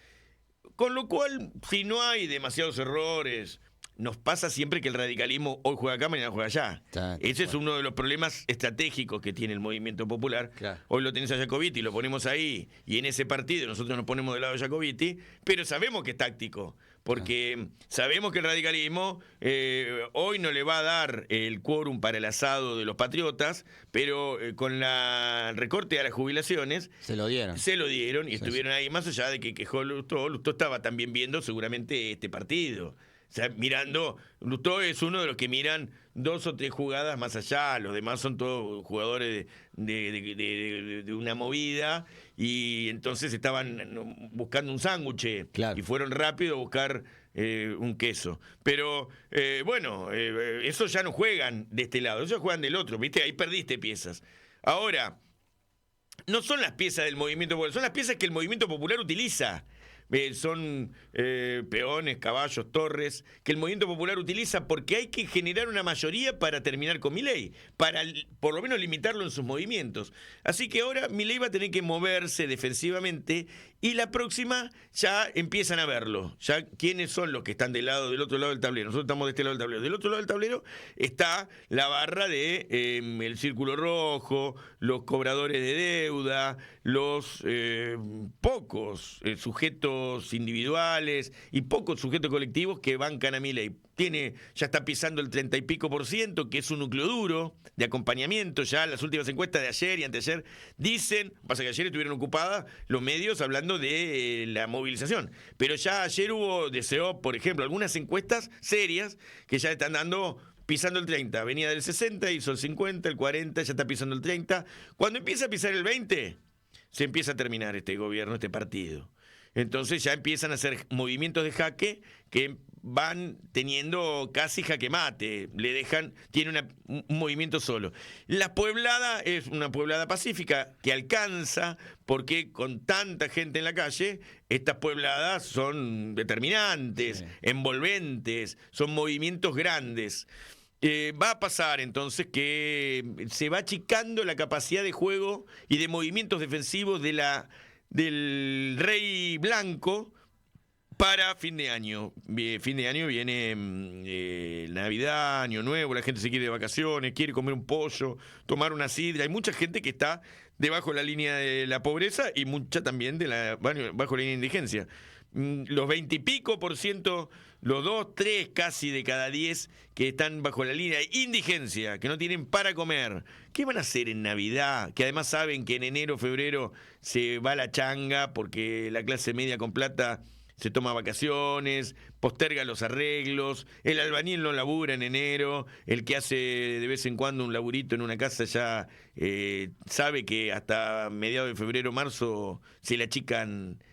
Con lo cual, si no hay demasiados errores, nos pasa siempre que el radicalismo hoy juega acá, mañana juega allá. Ese es uno de los problemas estratégicos que tiene el movimiento popular. Claro. Hoy lo tenés a Jacobiti, lo ponemos ahí, y en ese partido nosotros nos ponemos del lado de Jacobiti, pero sabemos que es táctico, porque sabemos que el radicalismo hoy no le va a dar el quórum para el asado de los patriotas, pero con el recorte a las jubilaciones se lo dieron y estuvieron ahí, más allá de que quejó Lustó estaba también viendo seguramente este partido. O sea, mirando, Lustó es uno de los que miran 2 o 3 jugadas más allá, los demás son todos jugadores de una movida, y entonces estaban buscando un sándwich, y fueron rápido a buscar un queso. Pero bueno, eso ya no juegan de este lado, ellos juegan del otro, ¿viste? Ahí perdiste piezas. Ahora, no son las piezas del movimiento popular, son las piezas que el movimiento popular utiliza. son peones, caballos, torres, que el movimiento popular utiliza porque hay que generar una mayoría para terminar con Milei, para por lo menos limitarlo en sus movimientos. Así que ahora Milei va a tener que moverse defensivamente y la próxima ya empiezan a verlo. Ya quiénes son los que están del otro lado del tablero. Nosotros estamos de este lado del tablero. Del otro lado del tablero está la barra de el Círculo Rojo, los cobradores de deuda, los pocos sujetos individuales y pocos sujetos colectivos que bancan a Milei. Ya está pisando el 30 y pico %, que es un núcleo duro de acompañamiento. Ya las últimas encuestas de ayer y anteayer dicen, pasa que ayer estuvieron ocupadas los medios hablando de la movilización, pero ya ayer hubo deseo, por ejemplo, algunas encuestas serias que ya están pisando el 30, venía del 60, hizo el 50, el 40, ya está pisando el 30. Cuando empieza a pisar el 20, se empieza a terminar este gobierno, este partido. Entonces ya empiezan a hacer movimientos de jaque que van teniendo casi jaque mate, tiene un movimiento solo. La pueblada es una pueblada pacífica que alcanza, porque con tanta gente en la calle, estas puebladas son determinantes, envolventes, son movimientos grandes. Va a pasar entonces que se va achicando la capacidad de juego y de movimientos defensivos del Rey Blanco para fin de año. Fin de año viene Navidad, Año Nuevo, la gente se quiere de vacaciones, quiere comer un pollo, tomar una sidra. Hay mucha gente que está debajo de la línea de la pobreza y mucha también bajo la línea de indigencia. Los 20 y pico %, los 2, 3 casi de cada 10 que están bajo la línea de indigencia, que no tienen para comer. ¿Qué van a hacer en Navidad? Que además saben que en enero, febrero se va la changa porque la clase media con plata se toma vacaciones, posterga los arreglos, el albañil no labura en enero, el que hace de vez en cuando un laburito en una casa ya sabe que hasta mediados de febrero, marzo se le achican,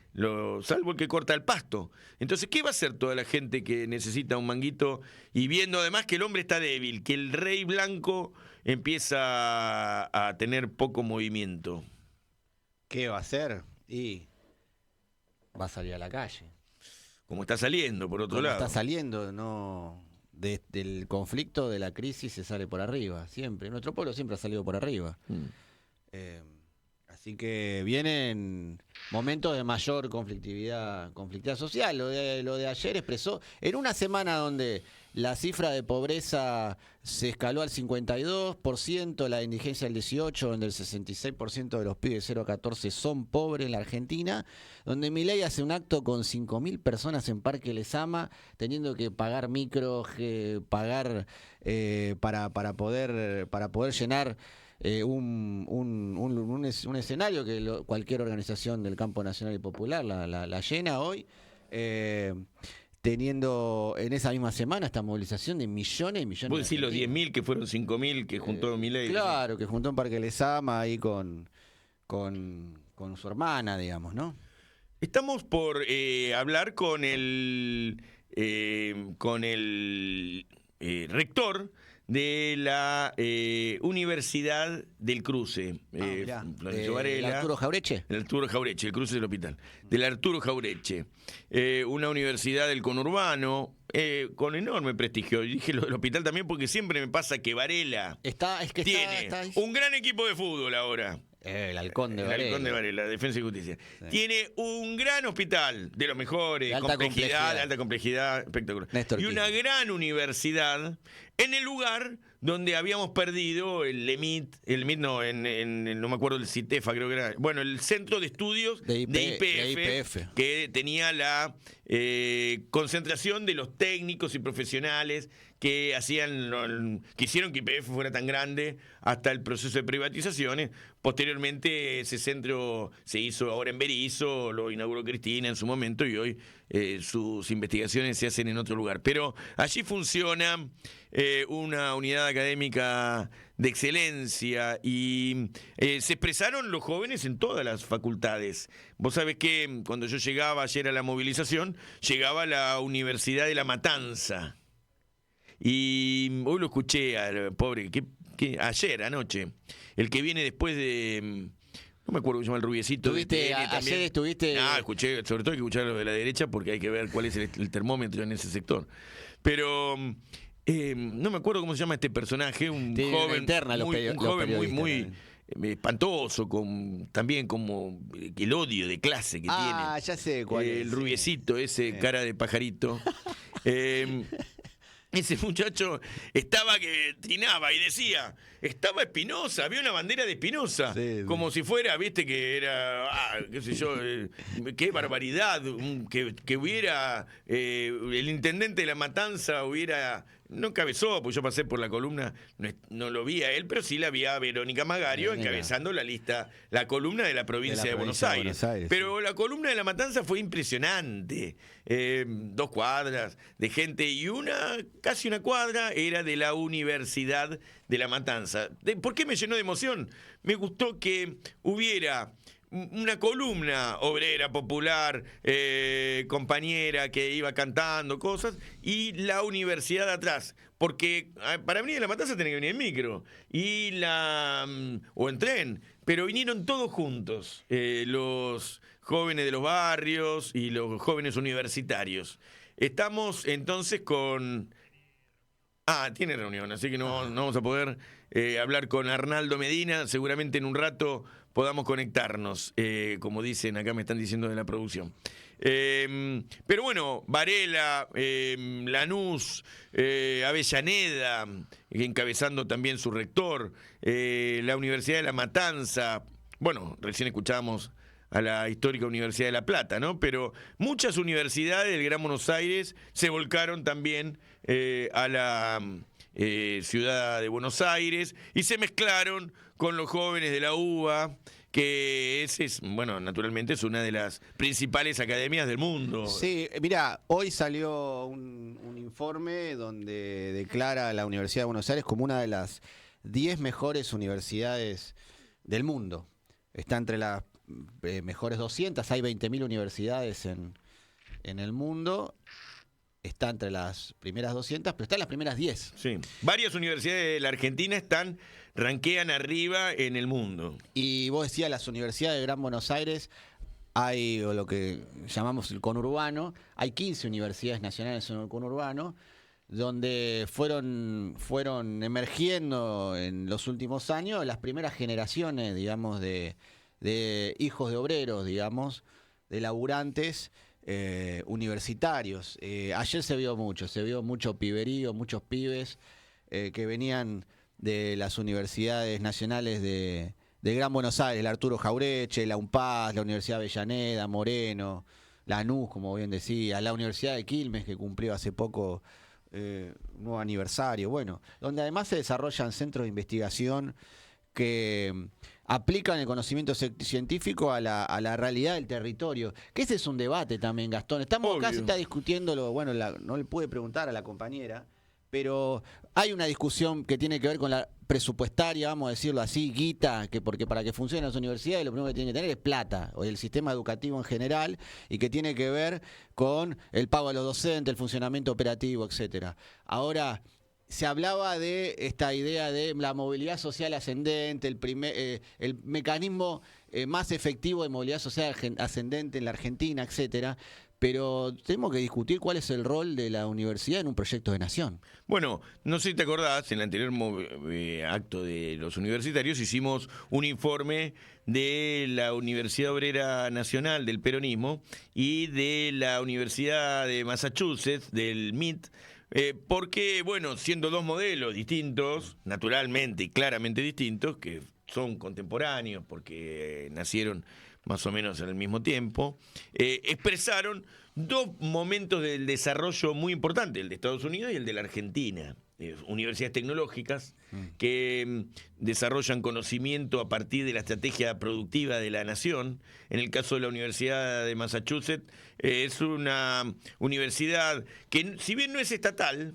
salvo el que corta el pasto. Entonces, ¿qué va a hacer toda la gente que necesita un manguito y viendo además que el hombre está débil, que el Rey Blanco empieza a tener poco movimiento? ¿Qué va a hacer? Y va a salir a la calle. Como está saliendo, por otro lado. Está saliendo, no. Del conflicto, de la crisis, se sale por arriba, siempre. Nuestro pueblo siempre ha salido por arriba. Así que vienen momentos de mayor conflictividad social. Lo de ayer expresó, en una semana donde la cifra de pobreza se escaló al 52%, la indigencia al 18%, donde el 66% de los pibes 0 a 14 son pobres en la Argentina, donde Milei hace un acto con 5.000 personas en Parque Lezama, teniendo que pagar micros, pagar para poder llenar un escenario que cualquier organización del campo nacional y popular la llena hoy, teniendo en esa misma semana esta movilización de millones y millones. ¿Vos decís los 10.000 que fueron 5.000 que juntó Milei? Claro, que juntó en Parque Lezama ahí con su hermana, digamos, ¿no? Estamos por hablar con el rector de la Universidad del Cruce, Florencio Varela. ¿El Arturo Jaureche? El Arturo Jaureche, el Cruce del Hospital. Del Arturo Jaureche. Una universidad del conurbano, con enorme prestigio. Y dije lo del hospital también porque siempre me pasa que Varela tiene un gran equipo de fútbol ahora. El Halcón de Varela. El Halcón de Varela, Defensa y Justicia. Sí. Tiene un gran hospital, de los mejores, de alta complejidad, espectacular. Y una gran universidad en el lugar donde habíamos perdido el LEMIT, no me acuerdo, el CITEFA, creo que era. Bueno, el Centro de Estudios de IPF, que tenía la concentración de los técnicos y profesionales que quisieron que IPF fuera tan grande hasta el proceso de privatizaciones. Posteriormente ese centro se hizo ahora en Berisso, lo inauguró Cristina en su momento y hoy sus investigaciones se hacen en otro lugar. Pero allí funciona una unidad académica de excelencia y se expresaron los jóvenes en todas las facultades. Vos sabés que cuando yo llegaba ayer a la movilización, llegaba a la Universidad de La Matanza. Y hoy lo escuché al pobre, ayer, anoche, el que viene después de No me acuerdo cómo se llama el rubiecito. Ayer estuviste... No, escuché, sobre todo hay que escuchar lo de la derecha porque hay que ver cuál es el termómetro en ese sector. Pero no me acuerdo cómo se llama este personaje, un joven muy espantoso, también como el odio de clase que tiene. Ya sé cuál es. El rubiecito, ese cara de pajarito. Ese muchacho estaba que trinaba y decía, estaba Espinosa, había una bandera de Espinosa, como si fuera, viste, que era, qué sé yo, qué barbaridad, que hubiera, el intendente de La Matanza hubiera, no encabezó, pues yo pasé por la columna, no lo vi a él, pero sí la vi a Verónica Magario encabezando la columna de la provincia de Buenos Aires. Pero la columna de La Matanza fue impresionante, 2 cuadras de gente y casi una cuadra era de la Universidad de La Matanza. ¿Por qué me llenó de emoción? Me gustó que hubiera una columna obrera, popular, compañera que iba cantando cosas y la universidad atrás, porque para venir a La Matanza tenía que venir en micro o en tren, pero vinieron todos juntos, los jóvenes de los barrios y los jóvenes universitarios. Estamos entonces con... tiene reunión, así que no vamos a poder hablar con Arnaldo Medina. Seguramente en un rato podamos conectarnos, como dicen, acá me están diciendo de la producción. Pero bueno, Varela, Lanús, Avellaneda, encabezando también su rector, la Universidad de La Matanza. Bueno, recién escuchábamos a la histórica Universidad de La Plata, ¿no? Pero muchas universidades del Gran Buenos Aires se volcaron también a la ciudad de Buenos Aires y se mezclaron con los jóvenes de la UBA, que naturalmente es una de las principales academias del mundo. Sí, mira, hoy salió un informe donde declara a la Universidad de Buenos Aires como una de las 10 mejores universidades del mundo. Está entre las mejores 200, hay 20.000 universidades en el mundo, está entre las primeras 200, pero está en las primeras 10. Sí, varias universidades de la Argentina ranquean arriba en el mundo. Y vos decías, las universidades de Gran Buenos Aires, hay lo que llamamos el conurbano, hay 15 universidades nacionales en el conurbano, donde fueron emergiendo en los últimos años las primeras generaciones, digamos, de hijos de obreros, digamos, de laburantes universitarios. Ayer se vio mucho piberío, muchos pibes que venían de las universidades nacionales de Gran Buenos Aires, la Arturo Jaureche, la UNPAS, la Universidad de Avellaneda, Moreno, Lanús, como bien decía, la Universidad de Quilmes, que cumplió hace poco un nuevo aniversario, bueno, donde además se desarrollan centros de investigación que aplican el conocimiento científico a la realidad del territorio, que ese es un debate también, Gastón. Acá se está discutiéndolo, bueno, no le pude preguntar a la compañera, pero hay una discusión que tiene que ver con la presupuestaria, vamos a decirlo así, guita, porque para que funcionen las universidades lo primero que tienen que tener es plata, o el sistema educativo en general, y que tiene que ver con el pago a los docentes, el funcionamiento operativo, etcétera. Ahora, se hablaba de esta idea de la movilidad social ascendente, el mecanismo más efectivo de movilidad social ascendente en la Argentina, etcétera. Pero tenemos que discutir cuál es el rol de la universidad en un proyecto de nación. Bueno, no sé si te acordás, en el anterior acto de los universitarios hicimos un informe de la Universidad Obrera Nacional del Peronismo y de la Universidad de Massachusetts, del MIT, porque, bueno, siendo dos modelos distintos, naturalmente y claramente distintos, que son contemporáneos porque nacieron más o menos en el mismo tiempo, expresaron dos momentos del desarrollo muy importantes, el de Estados Unidos y el de la Argentina. Universidades tecnológicas que desarrollan conocimiento a partir de la estrategia productiva de la nación. En el caso de la Universidad de Massachusetts, es una universidad que, si bien no es estatal,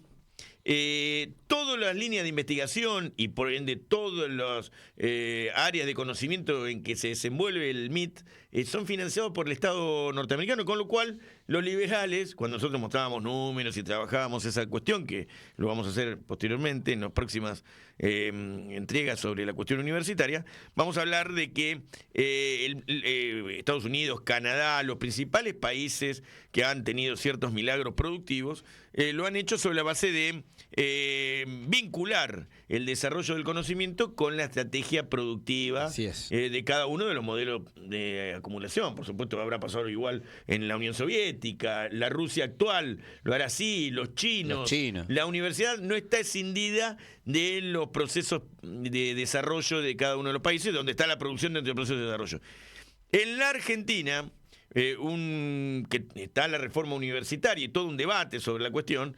todas las líneas de investigación y por ende todas las áreas de conocimiento en que se desenvuelve el MIT son financiados por el Estado norteamericano, con lo cual los liberales, cuando nosotros mostrábamos números y trabajábamos esa cuestión, que lo vamos a hacer posteriormente en las próximas entregas sobre la cuestión universitaria, vamos a hablar de que Estados Unidos, Canadá, los principales países que han tenido ciertos milagros productivos, lo han hecho sobre la base de vincular el desarrollo del conocimiento con la estrategia productiva de cada uno de los modelos de acumulación. Por supuesto, habrá pasado igual en la Unión Soviética, la Rusia actual lo hará así, los chinos. La universidad no está escindida de los procesos de desarrollo de cada uno de los países, donde está la producción dentro del proceso de desarrollo. En la Argentina, que está la reforma universitaria y todo un debate sobre la cuestión,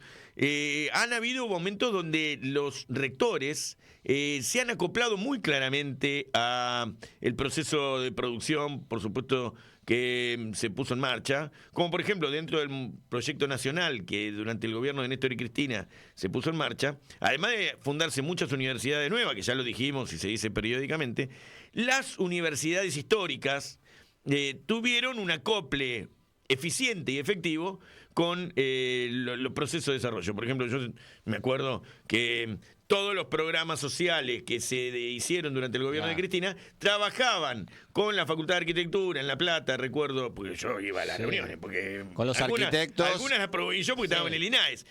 han habido momentos donde los rectores se han acoplado muy claramente a el proceso de producción, por supuesto, que se puso en marcha, como por ejemplo dentro del proyecto nacional que durante el gobierno de Néstor y Cristina se puso en marcha, además de fundarse muchas universidades nuevas, que ya lo dijimos y se dice periódicamente, las universidades históricas tuvieron un acople eficiente y efectivo con los procesos de desarrollo. Por ejemplo, yo me acuerdo que todos los programas sociales que se hicieron durante el gobierno de Cristina trabajaban con la Facultad de Arquitectura en La Plata, recuerdo, porque yo iba a las reuniones, porque con los arquitectos. Algunas las probé yo porque estaba en el INAES.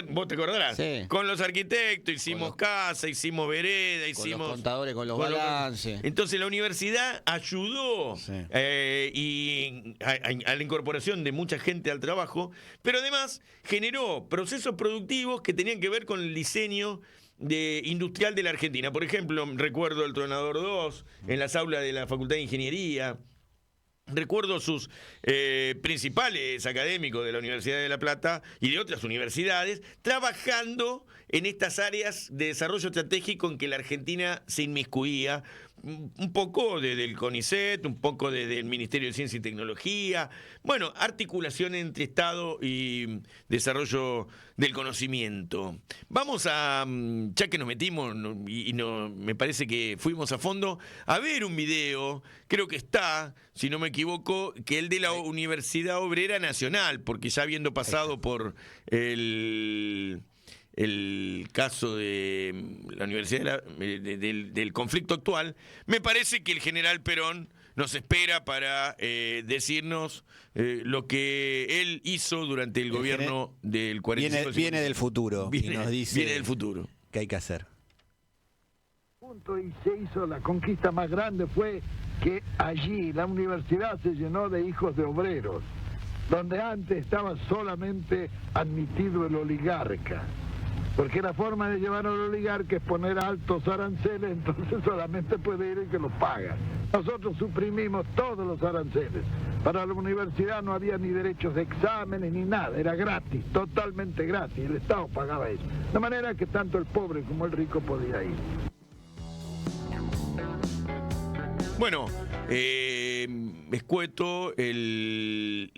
Vos te acordarás, con los arquitectos hicimos casa, hicimos vereda, hicimos... Con los contadores, con los balances. Entonces la universidad ayudó a la incorporación de mucha gente al trabajo, pero además generó procesos productivos que tenían que ver con el diseño industrial de la Argentina. Por ejemplo, recuerdo el Tronador 2 en las aulas de la Facultad de Ingeniería. Recuerdo sus principales académicos de la Universidad de La Plata y de otras universidades trabajando en estas áreas de desarrollo estratégico en que la Argentina se inmiscuía, un poco desde el CONICET, un poco desde el Ministerio de Ciencia y Tecnología, bueno, articulación entre Estado y desarrollo del conocimiento. Vamos a, ya que nos metimos me parece que fuimos a fondo, a ver un video, creo que está, si no me equivoco, que el de la Universidad Obrera Nacional, porque ya habiendo pasado por el caso de la Universidad del conflicto actual, me parece que el general Perón nos espera para decirnos lo que él hizo durante el gobierno del 45. Viene del futuro y nos dice viene del futuro. ¿Qué hay que hacer? Y se hizo la conquista más grande, fue que allí la universidad se llenó de hijos de obreros, donde antes estaba solamente admitido el oligarca. Porque la forma de llevar al oligarca es poner altos aranceles, entonces solamente puede ir el que los paga. Nosotros suprimimos todos los aranceles. Para la universidad no había ni derechos de exámenes ni nada, era gratis, totalmente gratis, el Estado pagaba eso. De manera que tanto el pobre como el rico podía ir. Bueno, escueto el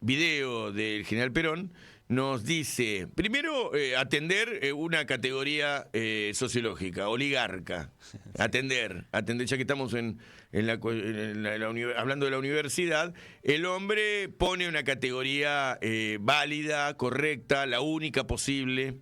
video del general Perón. Nos dice, primero, atender una categoría sociológica, oligarca. Atender, ya que estamos hablando de la universidad, el hombre pone una categoría válida, correcta, la única posible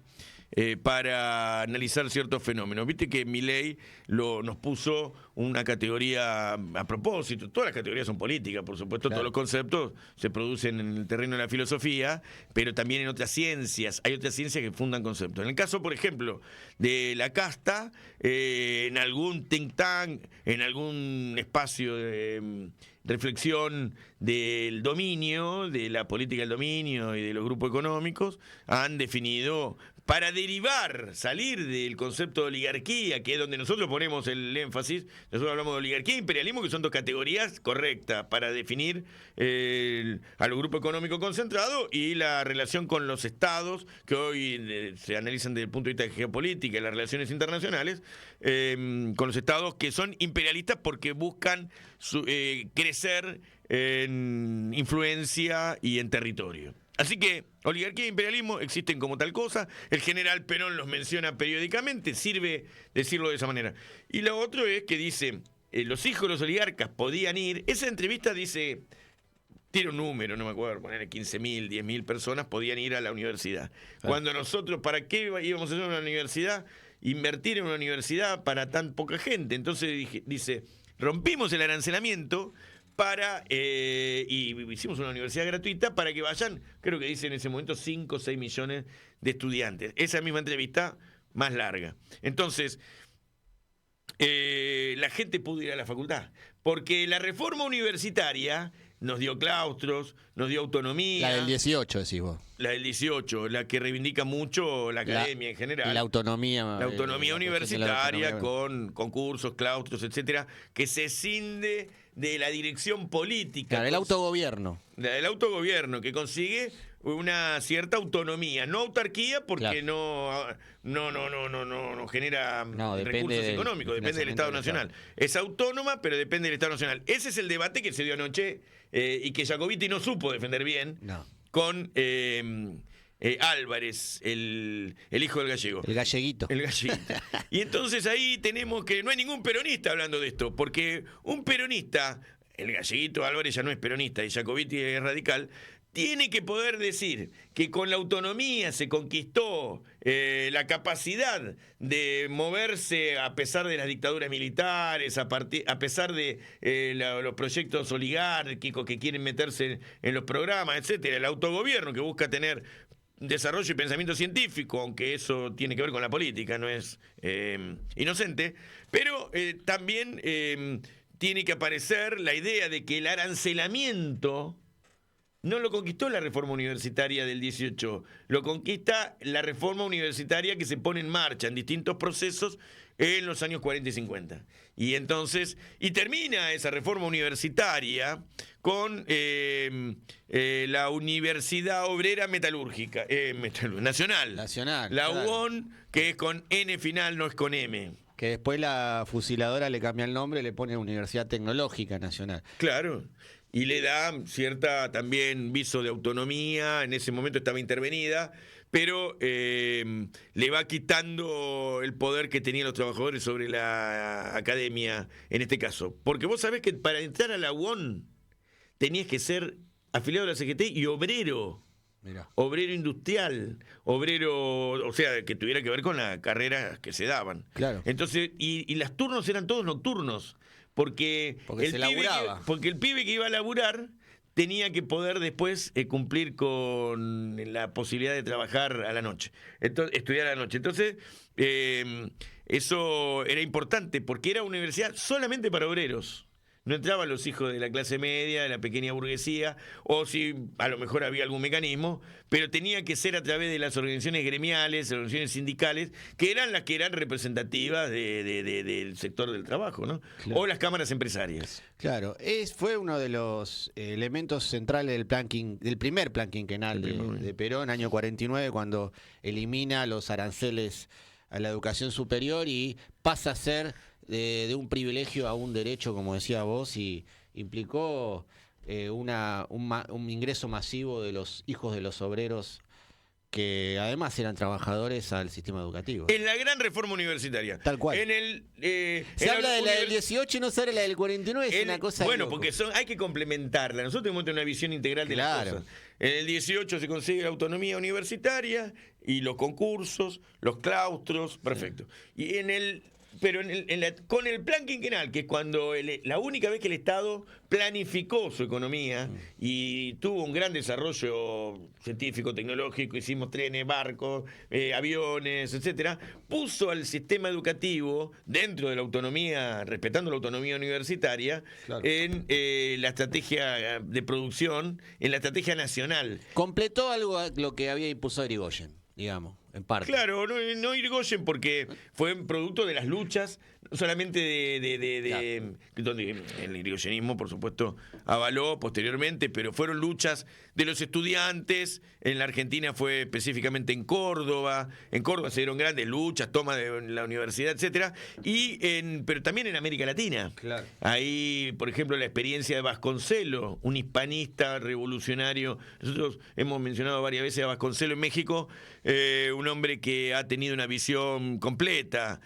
para analizar ciertos fenómenos. Viste que Milei nos puso una categoría a propósito. Todas las categorías son políticas, por supuesto, todos los conceptos se producen en el terreno de la filosofía, pero también en otras ciencias. Hay otras ciencias que fundan conceptos. En el caso, por ejemplo, de la casta, en algún think tank, en algún espacio de reflexión del dominio, de la política del dominio y de los grupos económicos, han definido, para salir del concepto de oligarquía, que es donde nosotros ponemos el énfasis, nosotros hablamos de oligarquía e imperialismo, que son dos categorías correctas para definir a los grupos económicos concentrados y la relación con los estados, que hoy se analizan desde el punto de vista de geopolítica y las relaciones internacionales, con los estados que son imperialistas porque buscan crecer en influencia y en territorio. Así que oligarquía e imperialismo existen como tal cosa. El general Perón los menciona periódicamente, sirve decirlo de esa manera. Y lo otro es que dice, los hijos de los oligarcas podían ir. Esa entrevista dice, tiene un número, no me acuerdo, poner 15.000, 10.000 personas podían ir a la universidad. Cuando nosotros, ¿para qué íbamos a hacer una universidad? Invertir en una universidad para tan poca gente. Entonces dice, rompimos el arancelamiento y hicimos una universidad gratuita para que vayan, creo que dice en ese momento 5 o 6 millones de estudiantes. Esa misma entrevista más larga. Entonces, la gente pudo ir a la facultad, porque la reforma universitaria nos dio claustros, nos dio autonomía. La del 18, decís vos. La del 18, la que reivindica mucho la academia en general. La autonomía. La autonomía universitaria con concursos, claustros, etcétera, que se escinde de la dirección política. Claro, el autogobierno. El autogobierno, que consigue una cierta autonomía, no autarquía, porque no genera recursos económicos, depende del Estado Nacional. Es autónoma, pero depende del Estado Nacional. Ese es el debate que se dio anoche y que Jacobiti no supo defender bien con Álvarez, el hijo del gallego. El galleguito. El galleguito. Y entonces ahí tenemos que no hay ningún peronista hablando de esto, porque un peronista, el galleguito Álvarez ya no es peronista y Jacobiti es radical, tiene que poder decir que con la autonomía se conquistó la capacidad de moverse a pesar de las dictaduras militares, a pesar de los proyectos oligárquicos que quieren meterse en los programas, etcétera, el autogobierno que busca tener desarrollo y pensamiento científico, aunque eso tiene que ver con la política, no es inocente, pero también tiene que aparecer la idea de que el arancelamiento no lo conquistó la reforma universitaria del 18, lo conquista la reforma universitaria que se pone en marcha en distintos procesos en los años 40 y 50. Y entonces, y termina esa reforma universitaria con la Universidad Obrera Metalúrgica, Nacional. La UON, que es con N final, no es con M. Que después la fusiladora le cambia el nombre y le pone Universidad Tecnológica Nacional. Claro. Y le da cierta también viso de autonomía, en ese momento estaba intervenida, pero le va quitando el poder que tenían los trabajadores sobre la academia, en este caso. Porque vos sabés que para entrar a la UON tenías que ser afiliado a la CGT y obrero. Mirá. Obrero industrial, obrero, o sea, que tuviera que ver con las carreras que se daban. Claro. Entonces, y los turnos eran todos nocturnos. Porque el pibe que iba a laburar tenía que poder después cumplir con la posibilidad de trabajar a la noche, estudiar a la noche. Entonces, eso era importante porque era una universidad solamente para obreros. No entraban los hijos de la clase media, de la pequeña burguesía, o si a lo mejor había algún mecanismo, pero tenía que ser a través de las organizaciones gremiales, organizaciones sindicales, que eran las que eran representativas del sector del trabajo, ¿no? Claro. O las cámaras empresarias. Claro, fue uno de los elementos centrales del primer plan quinquenal de Perón, año 49, cuando elimina los aranceles a la educación superior y pasa a ser de un privilegio a un derecho, como decía vos, y implicó un ingreso masivo de los hijos de los obreros que además eran trabajadores al sistema educativo. En la gran reforma universitaria. Tal cual. Se habla de la del 18 y no se habla de la del 49, es una cosa bueno, loco. porque hay que complementarla. Nosotros tenemos que tener una visión integral de las cosas. En el 18 se consigue la autonomía universitaria y los concursos, los claustros, perfecto. Y con el plan quinquenal, que es cuando la única vez que el Estado planificó su economía y tuvo un gran desarrollo científico, tecnológico, hicimos trenes, barcos, aviones, etcétera, puso al sistema educativo dentro de la autonomía, respetando la autonomía universitaria, en la estrategia de producción, en la estrategia nacional. Completó algo lo que había impulsado Irigoyen, digamos, en parte. Claro, no Irigoyen porque fue producto de las luchas solamente donde el irigoyenismo, por supuesto, avaló posteriormente, pero fueron luchas de los estudiantes. En la Argentina fue específicamente en Córdoba se dieron grandes luchas, toma de la universidad, etcétera, pero también en América Latina. Claro. Ahí, por ejemplo, la experiencia de Vasconcelos, un hispanista revolucionario. Nosotros hemos mencionado varias veces a Vasconcelos en México, un hombre que ha tenido una visión completa,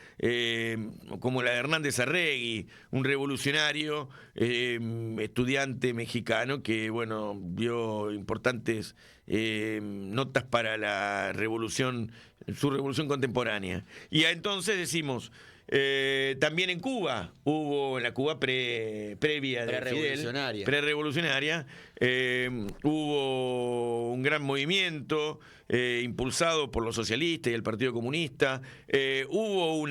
como la de Hernández Arregui, un revolucionario, estudiante mexicano que, bueno, dio importantes notas para la revolución, su revolución contemporánea. Y entonces decimos, también en Cuba hubo, en la Cuba previa de Fidel, prerevolucionaria, hubo un gran movimiento impulsado por los socialistas y el Partido Comunista. Hubo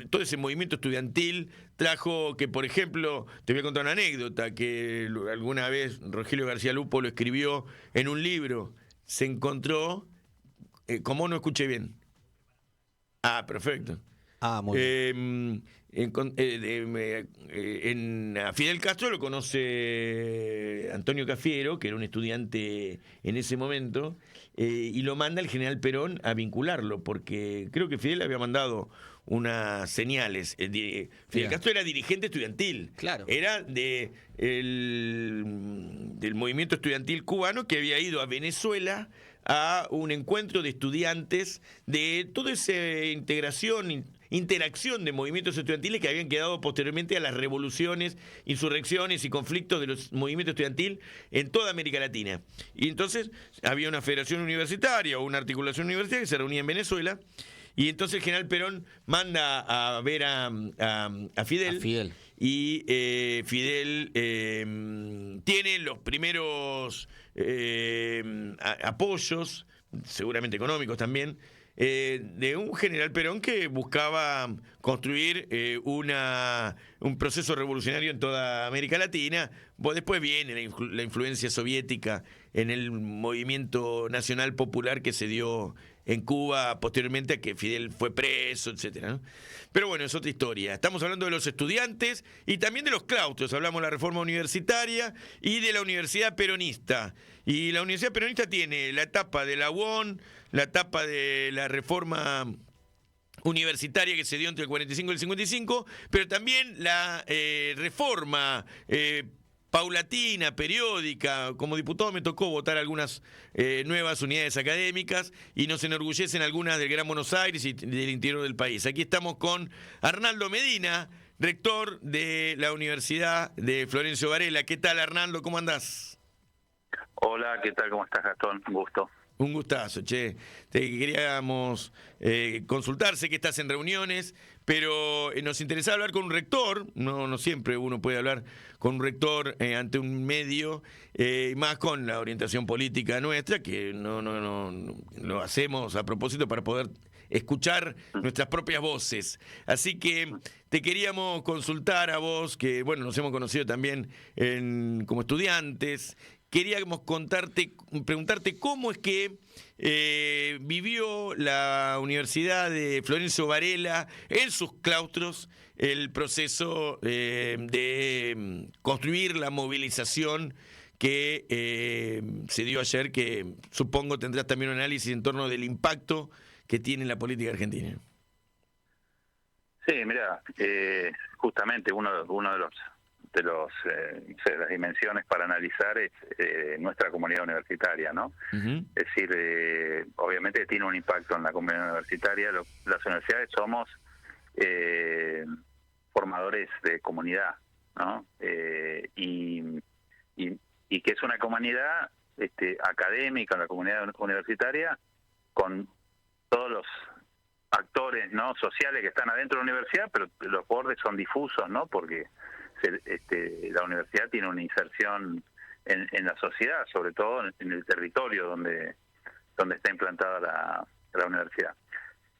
todo ese movimiento estudiantil trajo que, por ejemplo, te voy a contar una anécdota que alguna vez Rogelio García Lupo lo escribió en un libro. Se encontró, ¿cómo no escuché bien? Ah, perfecto. Muy bien. A Fidel Castro lo conoce Antonio Cafiero, que era un estudiante en ese momento, y lo manda el general Perón a vincularlo, porque creo que Fidel había mandado unas señales. Fidel Castro era dirigente estudiantil. Claro. Era del movimiento estudiantil cubano que había ido a Venezuela a un encuentro de estudiantes de toda esa interacción de movimientos estudiantiles que habían quedado posteriormente a las revoluciones, insurrecciones y conflictos de los movimientos estudiantiles en toda América Latina. Y entonces había una federación universitaria o una articulación universitaria que se reunía en Venezuela, y entonces el general Perón manda a ver a Fidel. Y Fidel tiene los primeros apoyos, seguramente económicos también, de un general Perón que buscaba construir un proceso revolucionario en toda América Latina. Después viene la influencia soviética en el movimiento nacional popular que se dio en Cuba posteriormente a que Fidel fue preso, etcétera, ¿no? Pero bueno, es otra historia. Estamos hablando de los estudiantes y también de los claustros. Hablamos de la reforma universitaria y de la universidad peronista. Y la universidad peronista tiene la etapa de la UON, la etapa de la reforma universitaria que se dio entre el 45 y el 55, pero también la reforma paulatina, periódica. Como diputado me tocó votar algunas nuevas unidades académicas y nos enorgullecen algunas del Gran Buenos Aires y del interior del país. Aquí estamos con Arnaldo Medina, rector de la Universidad de Florencio Varela. ¿Qué tal, Arnaldo? ¿Cómo andás? Hola, ¿qué tal? ¿Cómo estás, Gastón? Un gusto. Un gustazo, che. Te queríamos consultar, sé que estás en reuniones, pero nos interesaba hablar con un rector. No siempre uno puede hablar con un rector ante un medio, más con la orientación política nuestra, que no lo hacemos a propósito para poder escuchar nuestras propias voces. Así que te queríamos consultar a vos, que bueno, nos hemos conocido también como estudiantes. Queríamos preguntarte cómo es que vivió la Universidad de Florencio Varela en sus claustros el proceso de construir la movilización que se dio ayer, que supongo tendrás también un análisis en torno del impacto que tiene en la política argentina. Sí, mira, justamente uno de las dimensiones para analizar es nuestra comunidad universitaria, ¿no? Uh-huh. Es decir, obviamente tiene un impacto en la comunidad universitaria. Las universidades somos formadores de comunidad, ¿no? Y que es una comunidad académica, una comunidad universitaria con todos los actores, ¿no?, sociales que están adentro de la universidad, pero los bordes son difusos, ¿no? Porque la universidad tiene una inserción en la sociedad, sobre todo en el territorio donde está implantada la universidad.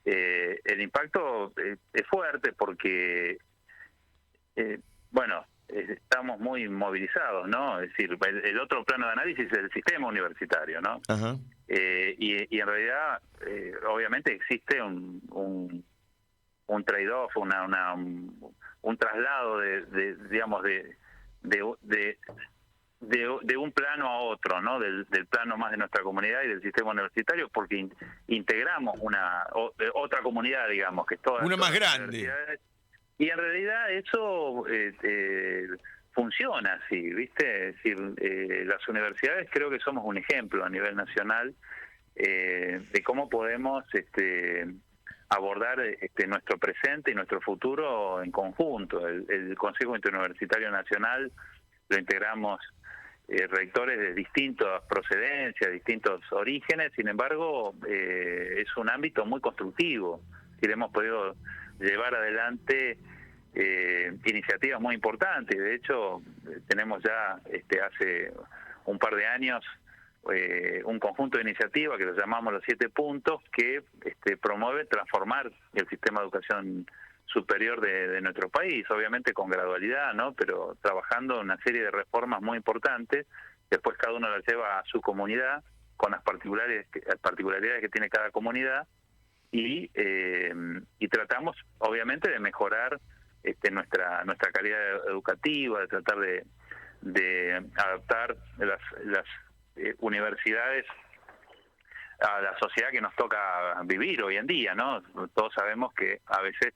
El impacto es fuerte porque, estamos muy movilizados, ¿no? Es decir, el otro plano de análisis es el sistema universitario, ¿no? Ajá. Y en realidad, obviamente existe un un trade-off, un traslado de un plano a otro, ¿no? Del plano más de nuestra comunidad y del sistema universitario, porque integramos otra comunidad, digamos, que es toda una más grande. Y en realidad eso funciona así, ¿viste? Es decir, las universidades creo que somos un ejemplo a nivel nacional de cómo podemos abordar nuestro presente y nuestro futuro en conjunto. El Consejo Interuniversitario Nacional lo integramos rectores de distintas procedencias, distintos orígenes, sin embargo es un ámbito muy constructivo, y hemos podido llevar adelante iniciativas muy importantes. De hecho, tenemos ya hace un par de años un conjunto de iniciativas que los llamamos los 7 puntos, que promueve transformar el sistema de educación superior de nuestro país, obviamente con gradualidad, ¿no? Pero trabajando en una serie de reformas muy importantes. Después cada uno las lleva a su comunidad con las particularidades que tiene cada comunidad y tratamos obviamente de mejorar nuestra calidad educativa, de tratar de adaptar las universidades a la sociedad que nos toca vivir hoy en día, ¿no? Todos sabemos que a veces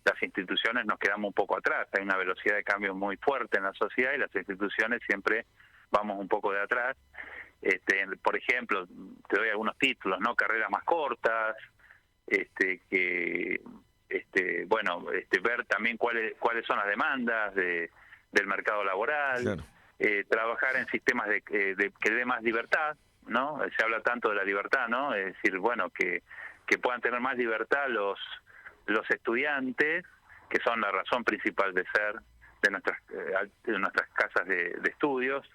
las instituciones nos quedamos un poco atrás, hay una velocidad de cambio muy fuerte en la sociedad y las instituciones siempre vamos un poco de atrás. Por ejemplo, te doy algunos títulos, ¿no? Carreras más cortas, ver también cuáles son las demandas del mercado laboral, claro. Trabajar en sistemas que dé más libertad, ¿no? Se habla tanto de la libertad, ¿no? Es decir, bueno, que puedan tener más libertad los estudiantes, que son la razón principal de ser de nuestras casas de estudios,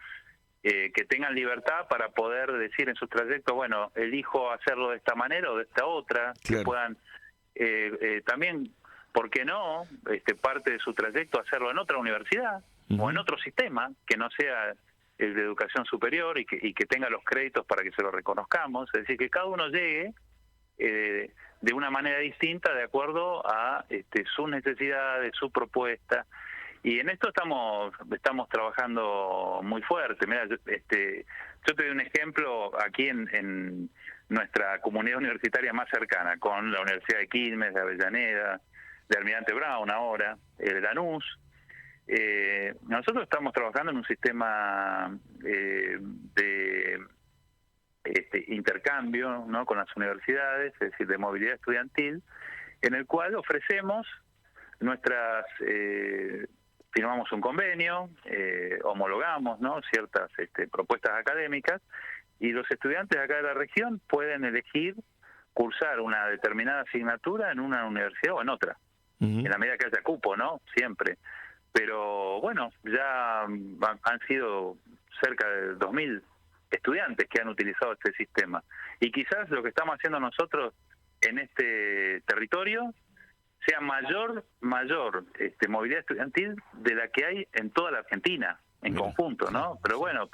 que tengan libertad para poder decir en sus trayectos, bueno, elijo hacerlo de esta manera o de esta otra, claro. Que puedan también, ¿por qué no?, parte de su trayecto hacerlo en otra universidad o en otro sistema que no sea el de educación superior y que tenga los créditos para que se lo reconozcamos. Es decir, que cada uno llegue de una manera distinta de acuerdo a sus necesidades, su propuesta. Y en esto estamos trabajando muy fuerte. Mira, yo te doy un ejemplo aquí en nuestra comunidad universitaria más cercana, con la Universidad de Quilmes, de Avellaneda, de Almirante Brown ahora, de Lanús. Nosotros estamos trabajando en un sistema de intercambio, ¿no?, con las universidades, es decir, de movilidad estudiantil, en el cual ofrecemos firmamos un convenio, homologamos, ¿no?, ciertas propuestas académicas, y los estudiantes acá de la región pueden elegir cursar una determinada asignatura en una universidad o en otra, en la medida que haya cupo, ¿no?, siempre. Pero bueno, ya han sido cerca de 2.000 estudiantes que han utilizado este sistema. Y quizás lo que estamos haciendo nosotros en este territorio sea mayor movilidad estudiantil de la que hay en toda la Argentina, en conjunto, ¿no? Pero bueno,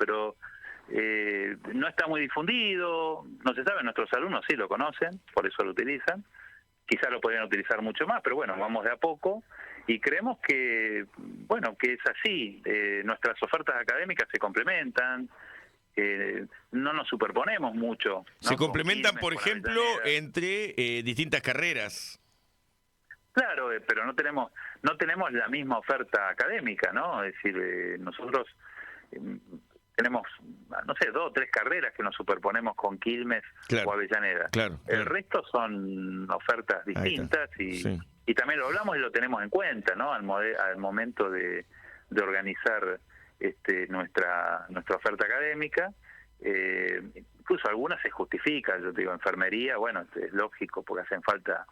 no está muy difundido, no se sabe, nuestros alumnos sí lo conocen, por eso lo utilizan, quizás lo podrían utilizar mucho más, pero bueno, vamos de a poco, y creemos que es así, nuestras ofertas académicas se complementan, no nos superponemos mucho, ¿no? Se complementan, por ejemplo, entre distintas carreras. Claro, pero no tenemos la misma oferta académica, ¿no? Es decir, nosotros tenemos, no sé, 2 o 3 carreras que nos superponemos con Quilmes, claro, o Avellaneda. Claro, claro. El resto son ofertas distintas y también lo hablamos y lo tenemos en cuenta, ¿no? Al momento de organizar nuestra oferta académica. Incluso algunas se justifican, yo te digo, enfermería, bueno, es lógico porque hacen falta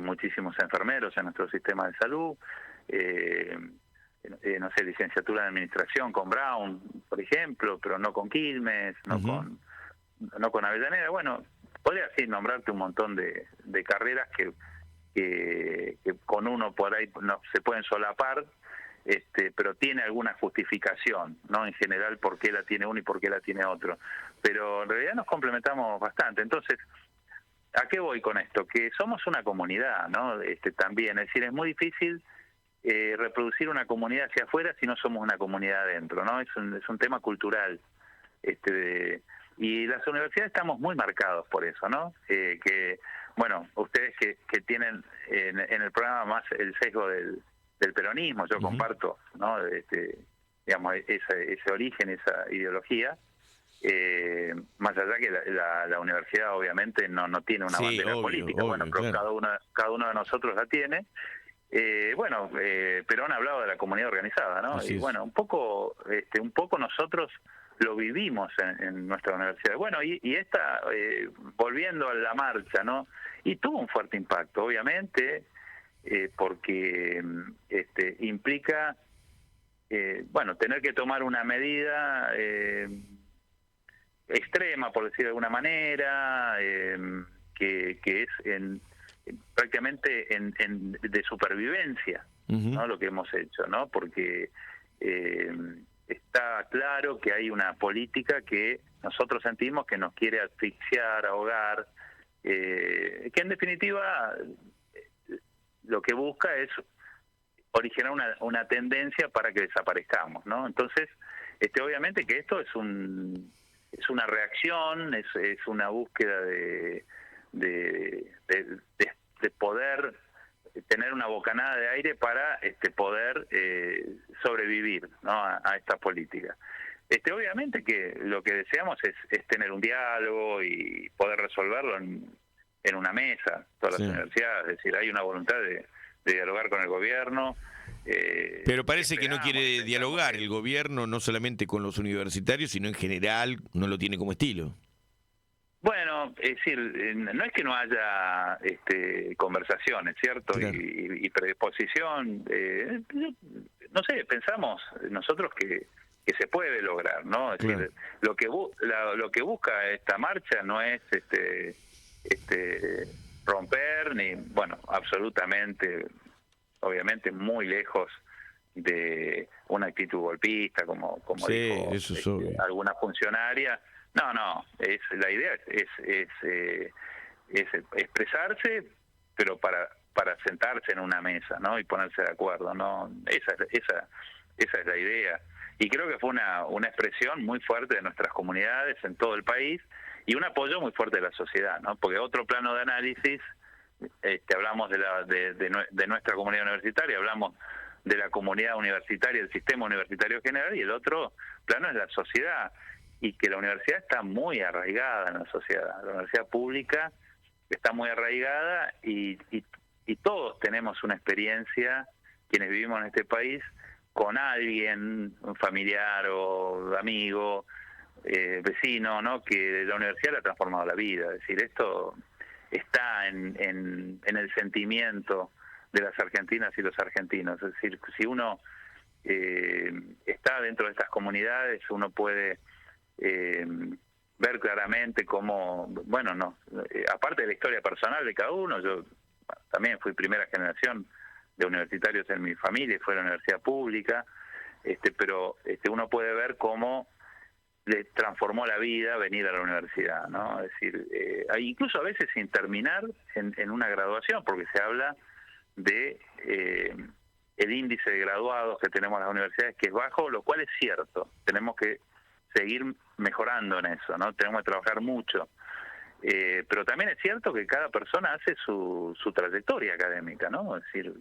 muchísimos enfermeros en nuestro sistema de salud. No sé, licenciatura en administración con Brown, por ejemplo, pero no con Quilmes, no con Avellaneda. Bueno, podría así nombrarte un montón de carreras que con uno por ahí no se pueden solapar, pero tiene alguna justificación, ¿no? En general, por qué la tiene uno y por qué la tiene otro. Pero en realidad nos complementamos bastante. Entonces, ¿a qué voy con esto? Que somos una comunidad, ¿no? También, es decir, es muy difícil reproducir una comunidad hacia afuera si no somos una comunidad adentro, ¿no? Es un tema cultural. Y las universidades estamos muy marcados por eso, ¿no? Que bueno, ustedes que tienen en el programa más el sesgo del peronismo, yo comparto, ¿no? Digamos, ese origen, esa ideología. Más allá que la universidad obviamente no tiene una bandera política, bueno, pero claro, cada uno de nosotros la tiene. Perón hablaba de la comunidad organizada, ¿no? Así y bueno, un poco nosotros lo vivimos en nuestra universidad. Bueno, y esta, volviendo a la marcha, ¿no? Y tuvo un fuerte impacto, obviamente, porque implica, tener que tomar una medida extrema, por decir de alguna manera, que es prácticamente de supervivencia, ¿no? Lo que hemos hecho, ¿no? Porque está claro que hay una política que nosotros sentimos que nos quiere asfixiar, ahogar, que en definitiva lo que busca es originar una tendencia para que desaparezcamos, ¿no? Entonces, obviamente que esto es una reacción, es una búsqueda de poder tener una bocanada de aire para poder sobrevivir, ¿no? a esta política. Obviamente que lo que deseamos es tener un diálogo y poder resolverlo en una mesa, todas las universidades, es decir, hay una voluntad de dialogar con el gobierno. Pero parece que no quiere dialogar el gobierno, no solamente con los universitarios, sino en general, no lo tiene como estilo. Bueno, es decir, no es que no haya conversaciones, ¿cierto? Claro. Y predisposición. No sé, pensamos nosotros que se puede lograr, ¿no? Es decir, lo que busca esta marcha no es romper, ni, bueno, absolutamente, obviamente muy lejos de una actitud golpista, como dijo alguna funcionaria. No, la idea es expresarse, pero para sentarse en una mesa, ¿no? Y ponerse de acuerdo, ¿no? Esa es la idea. Y creo que fue una expresión muy fuerte de nuestras comunidades en todo el país y un apoyo muy fuerte de la sociedad, ¿no? Porque otro plano de análisis, hablamos de nuestra comunidad universitaria, hablamos de la comunidad universitaria, el sistema universitario general, y el otro plano es la sociedad, y que la universidad está muy arraigada en la sociedad. La universidad pública está muy arraigada y todos tenemos una experiencia, quienes vivimos en este país, con alguien, un familiar o amigo, vecino, ¿no? Que la universidad le ha transformado la vida. Es decir, esto está en el sentimiento de las argentinas y los argentinos. Es decir, si uno está dentro de estas comunidades, uno puede ver claramente cómo, aparte de la historia personal de cada uno, yo también fui primera generación de universitarios en mi familia y fue a la universidad pública, pero uno puede ver cómo le transformó la vida venir a la universidad, ¿no? Es decir, incluso a veces sin terminar en una graduación, porque se habla de el índice de graduados que tenemos en las universidades, que es bajo, lo cual es cierto. Tenemos que seguir mejorando en eso, ¿no? Tenemos que trabajar mucho. Pero también es cierto que cada persona hace su trayectoria académica, ¿no? Es decir,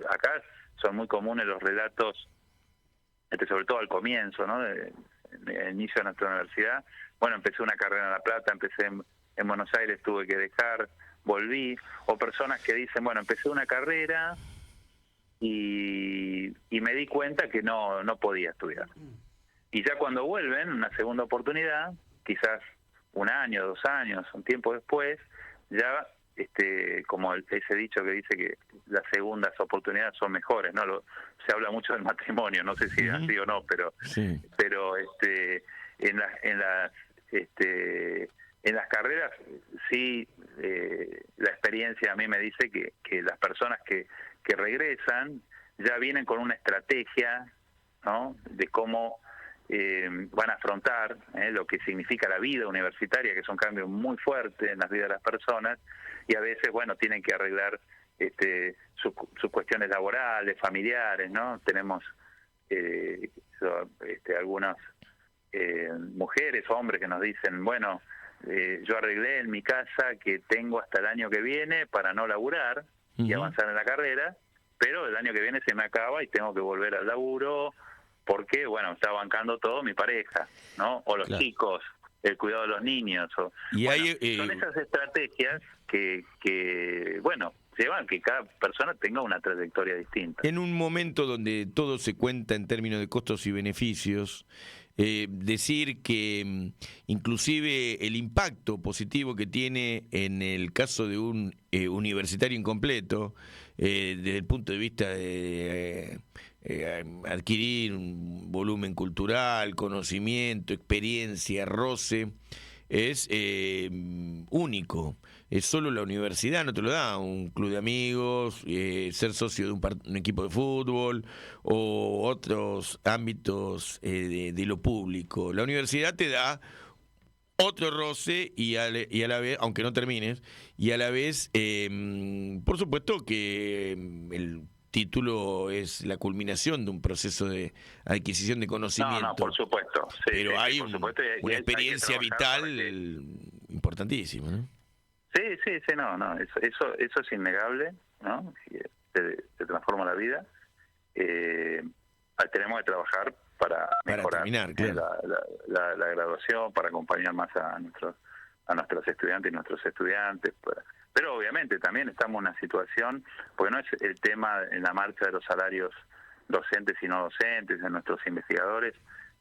acá son muy comunes los relatos, sobre todo al comienzo, ¿no? De inicio de nuestra universidad. Bueno, empecé una carrera en La Plata, empecé en Buenos Aires, tuve que dejar, volví. O personas que dicen, bueno, empecé una carrera y me di cuenta que no podía estudiar. Y ya cuando vuelven, una segunda oportunidad, quizás un año, 2 años, un tiempo después, ya como ese dicho que dice que las segundas oportunidades son mejores, ¿no? Se habla mucho del matrimonio, no sé si es así o no, pero en las carreras sí, la experiencia a mí me dice que las personas que regresan ya vienen con una estrategia, ¿no? De cómo van a afrontar lo que significa la vida universitaria, que es un cambio muy fuerte en las vidas de las personas, y a veces, bueno, tienen que arreglar sus cuestiones laborales, familiares, ¿no? Tenemos algunas mujeres, hombres que nos dicen, bueno, yo arreglé en mi casa que tengo hasta el año que viene para no laburar y avanzar en la carrera, pero el año que viene se me acaba y tengo que volver al laburo porque, bueno, está bancando todo mi pareja, ¿no? O los chicos, el cuidado de los niños. Y bueno, hay, son esas estrategias que, bueno, llevan que cada persona tenga una trayectoria distinta. En un momento donde todo se cuenta en términos de costos y beneficios, decir que inclusive el impacto positivo que tiene en el caso de un universitario incompleto, desde el punto de vista de adquirir un volumen cultural, conocimiento, experiencia, roce, es único. Es solo la universidad, no te lo da un club de amigos, ser socio de un equipo de fútbol o otros ámbitos de lo público. La universidad te da otro roce y a la vez, aunque no termines, y a la vez, por supuesto que el título es la culminación de un proceso de adquisición de conocimiento. No, por supuesto. Sí, pero hay por supuesto, una experiencia vital importantísima, ¿no? Sí, no, eso es innegable, ¿no? Se transforma la vida. Tenemos que trabajar para mejorar terminar, claro. la graduación, para acompañar más a nuestros estudiantes y nuestros estudiantes. Pero obviamente también estamos en una situación, porque no es el tema en la marcha de los salarios docentes y no docentes, de nuestros investigadores,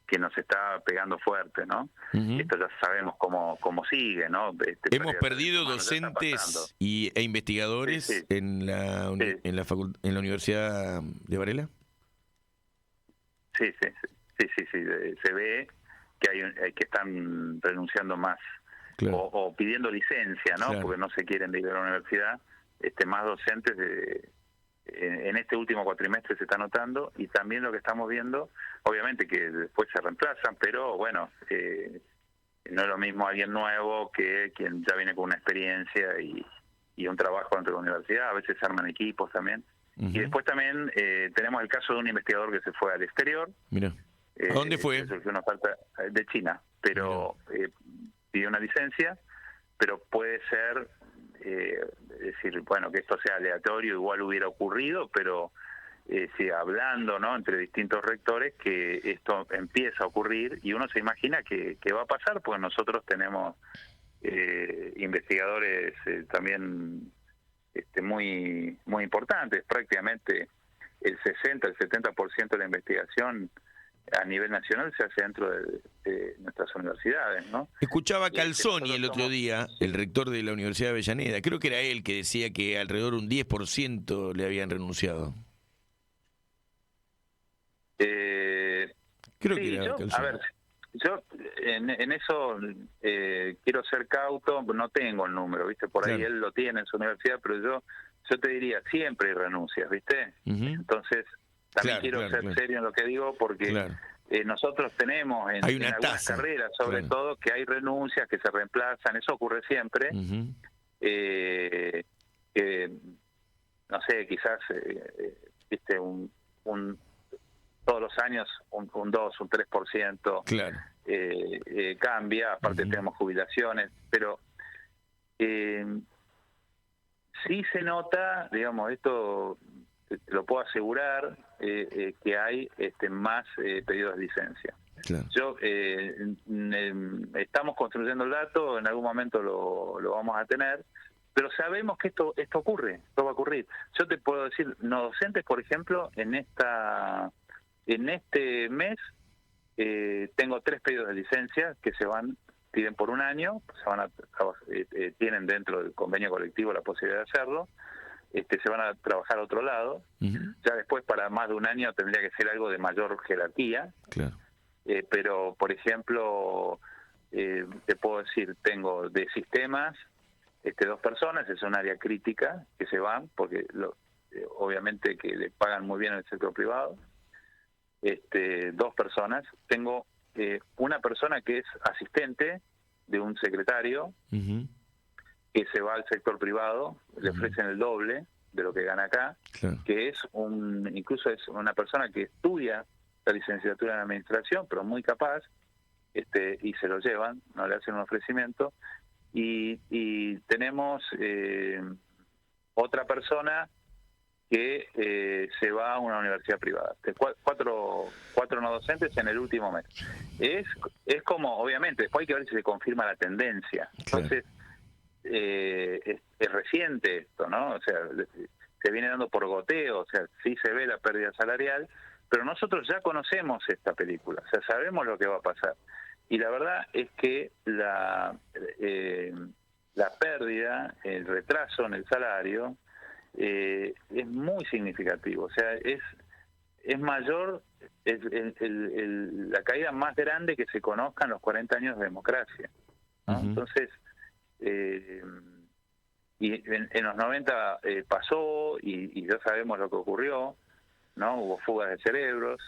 que nos está pegando fuerte, ¿no? Esto ya sabemos cómo sigue, ¿no? Hemos perdido docentes e investigadores en la Universidad de Varela. Sí, se ve que que están renunciando más, claro, o pidiendo licencia, ¿no? Claro. Porque no se quieren ir a la universidad. Más docentes en este último cuatrimestre se está notando, y también lo que estamos viendo, obviamente que después se reemplazan, pero bueno, no es lo mismo alguien nuevo que quien ya viene con una experiencia y un trabajo dentro de la universidad. A veces se arman equipos también. Y después también tenemos el caso de un investigador que se fue al exterior. Mira, ¿a dónde fue? Surgió una falta de China, pero pidió una licencia, pero puede ser, decir, bueno, que esto sea aleatorio, igual hubiera ocurrido, pero sí, hablando, ¿no?, entre distintos rectores, que esto empieza a ocurrir y uno se imagina que va a pasar, porque nosotros tenemos investigadores también muy importantes. Prácticamente el 60-70% de la investigación a nivel nacional se hace dentro de nuestras universidades, ¿no? Escuchaba a Calzoni el otro día, el rector de la Universidad de Avellaneda. Creo que era él que decía que alrededor de un 10% le habían renunciado. Creo que era Calzoni. A ver, yo en eso quiero ser cauto, no tengo el número, ¿viste? Por ahí él lo tiene en su universidad, pero yo te diría, siempre hay renuncias, ¿viste? Entonces, también quiero ser serio en lo que digo, porque nosotros tenemos en algunas carreras, sobre todo, que hay renuncias, que se reemplazan, eso ocurre siempre. No sé, quizás ¿viste? Todos los años un 2, un 3% cambia, aparte tenemos jubilaciones, pero sí se nota, digamos, esto te lo puedo asegurar, que hay más pedidos de licencia. Yo estamos construyendo el dato, en algún momento lo vamos a tener, pero sabemos que esto ocurre, esto va a ocurrir. Yo te puedo decir, no docentes, por ejemplo, en este mes tengo 3 pedidos de licencia que piden por un año, tienen dentro del convenio colectivo la posibilidad de hacerlo, se van a trabajar a otro lado. Ya después, para más de un año, tendría que ser algo de mayor jerarquía. Pero, por ejemplo, te puedo decir, tengo de sistemas 2 personas, es un área crítica, que se van, porque obviamente que le pagan muy bien en el sector privado. 2 personas. Tengo una persona que es asistente de un secretario que se va al sector privado, le ofrecen el doble de lo que gana acá, que es incluso es una persona que estudia la licenciatura en administración, pero muy capaz, y se lo llevan, no le hacen un ofrecimiento, y tenemos otra persona que se va a una universidad privada. Cuatro no docentes en el último mes. Es como, obviamente, después hay que ver si se confirma la tendencia. Entonces, es reciente esto, ¿no? O sea, se viene dando por goteo, o sea, sí se ve la pérdida salarial, pero nosotros ya conocemos esta película, o sea, sabemos lo que va a pasar. Y la verdad es que la pérdida, el retraso en el salario, es muy significativo, o sea, es mayor, la caída más grande que se conozca en los 40 años de democracia, ¿no? Entonces, y en los 90 pasó, y ya sabemos lo que ocurrió, ¿no? Hubo fugas de cerebros,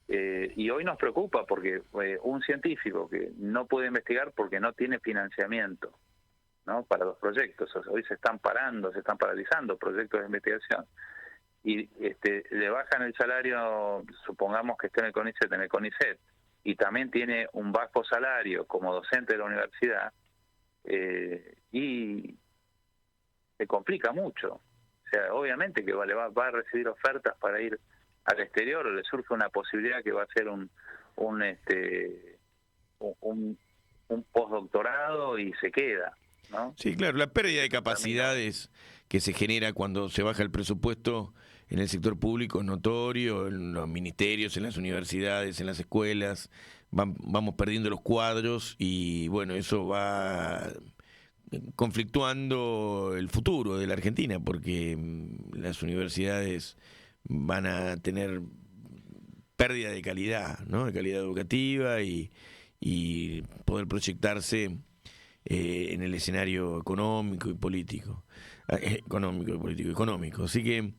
y hoy nos preocupa porque un científico que no puede investigar porque no tiene financiamiento, ¿no? Para los proyectos, o sea, hoy se están paralizando proyectos de investigación, y le bajan el salario, supongamos que esté en el CONICET, y también tiene un bajo salario como docente de la universidad, y se complica mucho. O sea, obviamente que va a recibir ofertas para ir al exterior, o le surge una posibilidad que va a ser un postdoctorado y se queda, ¿no? Sí, claro, la pérdida de capacidades que se genera cuando se baja el presupuesto en el sector público es notorio, en los ministerios, en las universidades, en las escuelas, vamos perdiendo los cuadros, y bueno, eso va conflictuando el futuro de la Argentina, porque las universidades van a tener pérdida de calidad, ¿no? De calidad educativa, y poder proyectarse en el escenario económico y político. Económico. Así que,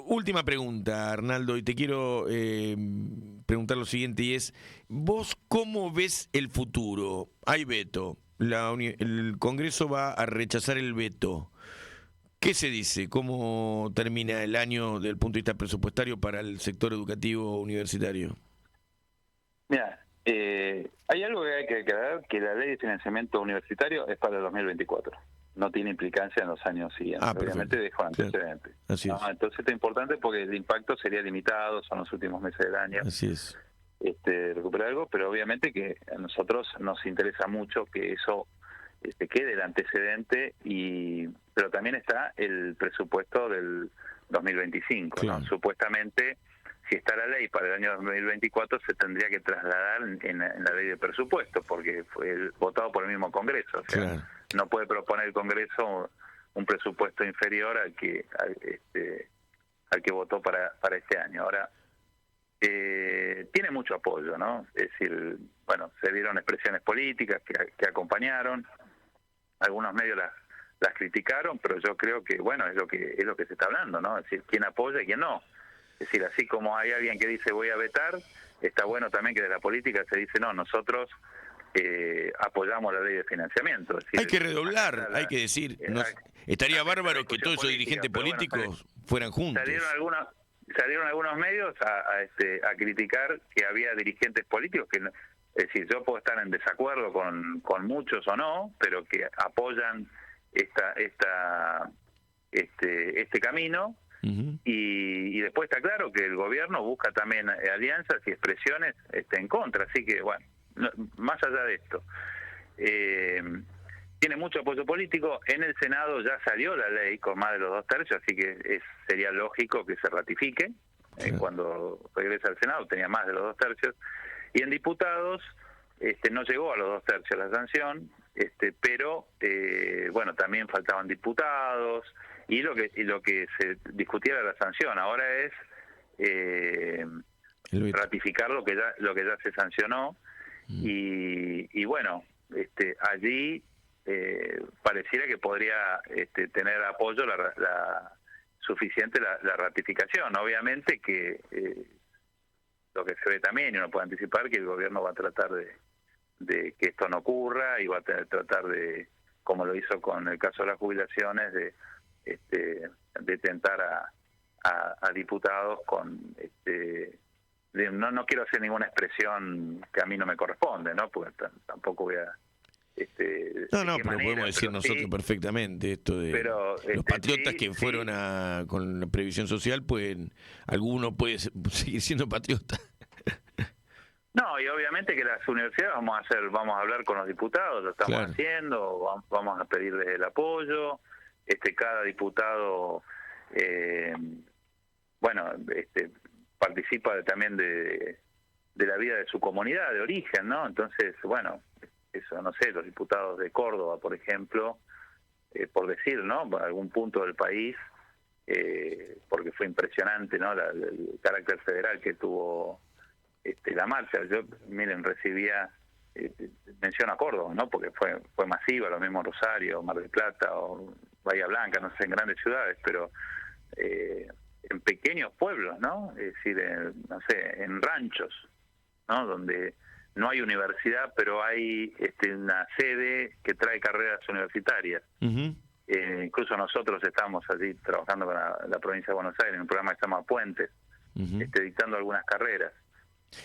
última pregunta, Arnaldo, y te quiero preguntar lo siguiente, y es, ¿vos cómo ves el futuro? Hay veto, el Congreso va a rechazar el veto. ¿Qué se dice? ¿Cómo termina el año desde el punto de vista presupuestario para el sector educativo universitario? Mira, hay algo que hay que aclarar, que la ley de financiamiento universitario es para el 2024. No tiene implicancia en los años siguientes. Obviamente dejó antecedentes. Así es. Entonces esto es importante porque el impacto sería limitado, son los últimos meses del año. Así es. Recuperar algo, pero obviamente que a nosotros nos interesa mucho que eso quede el antecedente, pero también está el presupuesto del 2025, ¿no? Supuestamente, si está la ley para el año 2024, se tendría que trasladar en la ley de presupuesto, porque fue votado por el mismo Congreso. O sea, no puede proponer el Congreso un presupuesto inferior al que votó para este año. Ahora, tiene mucho apoyo, ¿no? Es decir, bueno, se dieron expresiones políticas que acompañaron, algunos medios las criticaron, pero yo creo que, bueno, es lo que se está hablando, ¿no? Es decir, quién apoya y quién no. Es decir, así como hay alguien que dice voy a vetar, está bueno también que de la política se dice no, nosotros apoyamos la ley de financiamiento. Es decir, hay que redoblar, hay que decir, estaría bárbaro que todos esos dirigentes políticos fueran juntos. Salieron algunos medios a criticar que había dirigentes políticos que, es decir, yo puedo estar en desacuerdo con muchos o no, pero que apoyan este camino. Y después está claro que el gobierno busca también alianzas y expresiones en contra, así que bueno, más allá de esto, tiene mucho apoyo político. En el Senado ya salió la ley con más de los 2/3, así que sería lógico que se ratifique. Cuando regresa al Senado tenía más de los 2/3, y en diputados no llegó a los 2/3 la sanción, pero bueno, también faltaban diputados, y lo que se discutía era la sanción. Ahora es ratificar lo que ya se sancionó, y bueno, allí pareciera que podría tener apoyo suficiente la ratificación. Obviamente que lo que se ve también, y uno puede anticipar que el gobierno va a tratar de que esto no ocurra y va a tratar de, como lo hizo con el caso de las jubilaciones, de tentar a diputados con no quiero hacer ninguna expresión que a mí no me corresponde, ¿no? Porque tampoco voy a No, pero podemos decir nosotros perfectamente esto de los patriotas que fueron con la previsión social, alguno puede seguir siendo patriota. No, y obviamente que las universidades vamos a hablar con los diputados, lo estamos haciendo, vamos a pedirles el apoyo, cada diputado participa también de la vida de su comunidad de origen, ¿no? Entonces, bueno, eso, no sé, los diputados de Córdoba, por ejemplo, por decir, ¿no? Algún punto del país, porque fue impresionante, ¿no? El carácter federal que tuvo la marcha. Yo, miren, recibía, menciono a Córdoba, ¿no? Porque fue masiva, lo mismo Rosario, Mar del Plata o Bahía Blanca, no sé, en grandes ciudades, pero en pequeños pueblos, ¿no? Es decir, no sé, en ranchos, ¿no? Donde no hay universidad, pero hay una sede que trae carreras universitarias. Incluso nosotros estamos allí trabajando con la provincia de Buenos Aires en un programa que se llama Puentes, dictando algunas carreras.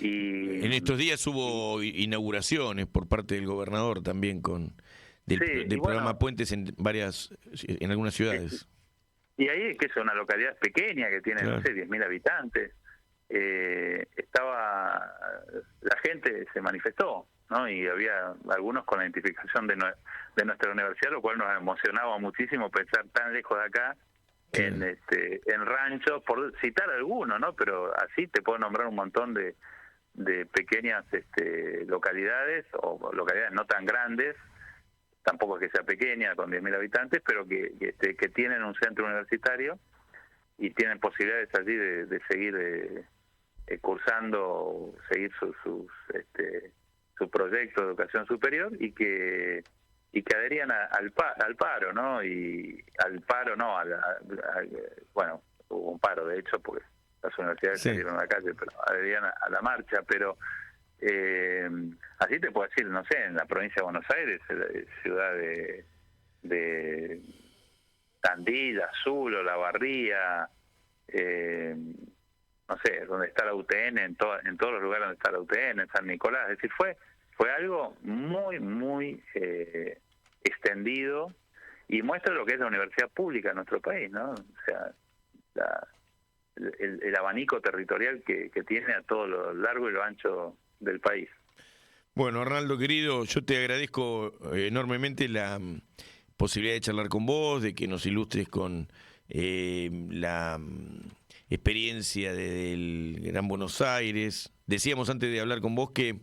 Y en estos días hubo inauguraciones por parte del gobernador también del programa Puentes en algunas ciudades. Y ahí, que es una localidad pequeña que tiene, no sé, 10.000 habitantes, la gente se manifestó, ¿no? Y había algunos con la identificación de nuestra universidad, lo cual nos emocionaba muchísimo pensar tan lejos de acá, en ranchos, por citar algunos, ¿no? Pero así te puedo nombrar un montón de pequeñas localidades, o localidades no tan grandes, tampoco es que sea pequeña, con 10.000 habitantes, pero que tienen un centro universitario y tienen posibilidades allí de seguir cursando, seguir su proyecto de educación superior y que adherían al paro, ¿no? Y al paro no, bueno, hubo un paro de hecho porque las universidades salieron a la calle, pero adherían a la marcha, pero así te puedo decir, no sé, en la provincia de Buenos Aires, ciudad de Tandil, Azul, Olavarría, no sé, donde está la UTN, en todos los lugares donde está la UTN, en San Nicolás, es decir, fue algo muy, muy extendido y muestra lo que es la universidad pública en nuestro país, ¿no? O sea, el abanico territorial que tiene a todo lo largo y lo ancho del país. Bueno, Arnaldo, querido, yo te agradezco enormemente la posibilidad de charlar con vos, de que nos ilustres con la experiencia del Gran Buenos Aires. Decíamos antes de hablar con vos que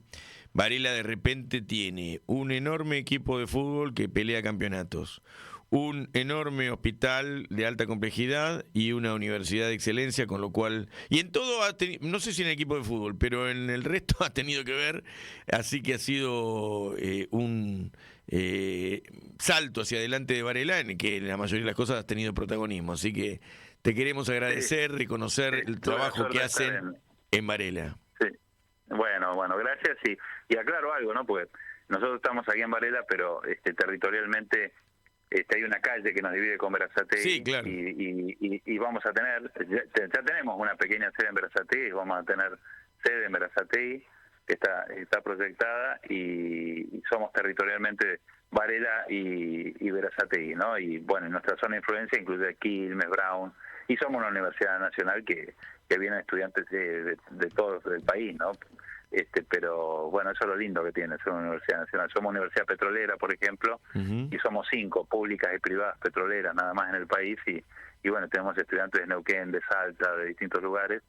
Varela de repente tiene un enorme equipo de fútbol que pelea campeonatos, un enorme hospital de alta complejidad y una universidad de excelencia, con lo cual, y en todo, no sé si en el equipo de fútbol, pero en el resto ha tenido que ver, así que ha sido un salto hacia adelante de Varela, en que en la mayoría de las cosas has tenido protagonismo, así que te queremos agradecer, reconocer el trabajo que hacen en Varela. Sí, bueno, gracias, y aclaro algo, ¿no? Porque nosotros estamos aquí en Varela, pero territorialmente hay una calle que nos divide con Berazategui. Sí, claro. Y vamos a tener, ya tenemos una pequeña sede en Berazategui, vamos a tener sede en Berazategui, que está proyectada, y somos territorialmente Varela y Berazategui, ¿no? Y bueno, nuestra zona de influencia incluye Quilmes, Brown, y somos una universidad nacional que vienen estudiantes de todo el país, ¿no? Pero bueno, eso es lo lindo que tiene ser una universidad nacional. Somos universidad petrolera, por ejemplo, y somos 5 públicas y privadas petroleras nada más en el país, y bueno, tenemos estudiantes de Neuquén, de Salta, de distintos lugares,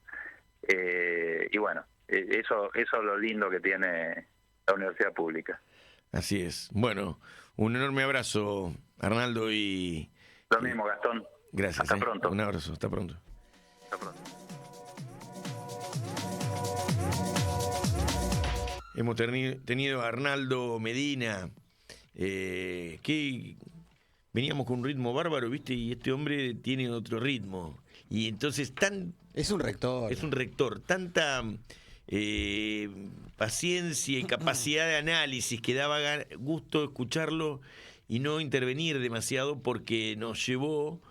y bueno, eso es lo lindo que tiene la universidad pública. Así es. Bueno, un enorme abrazo, Arnaldo, y... Lo mismo, Gastón. Gracias. Hasta pronto. Un abrazo, hasta pronto. Hasta pronto. Hemos tenido a Arnaldo Medina, que veníamos con un ritmo bárbaro, ¿viste? Y este hombre tiene otro ritmo. Y entonces es un rector. Es un rector. Tanta paciencia y capacidad de análisis que daba gusto escucharlo y no intervenir demasiado, porque nos llevó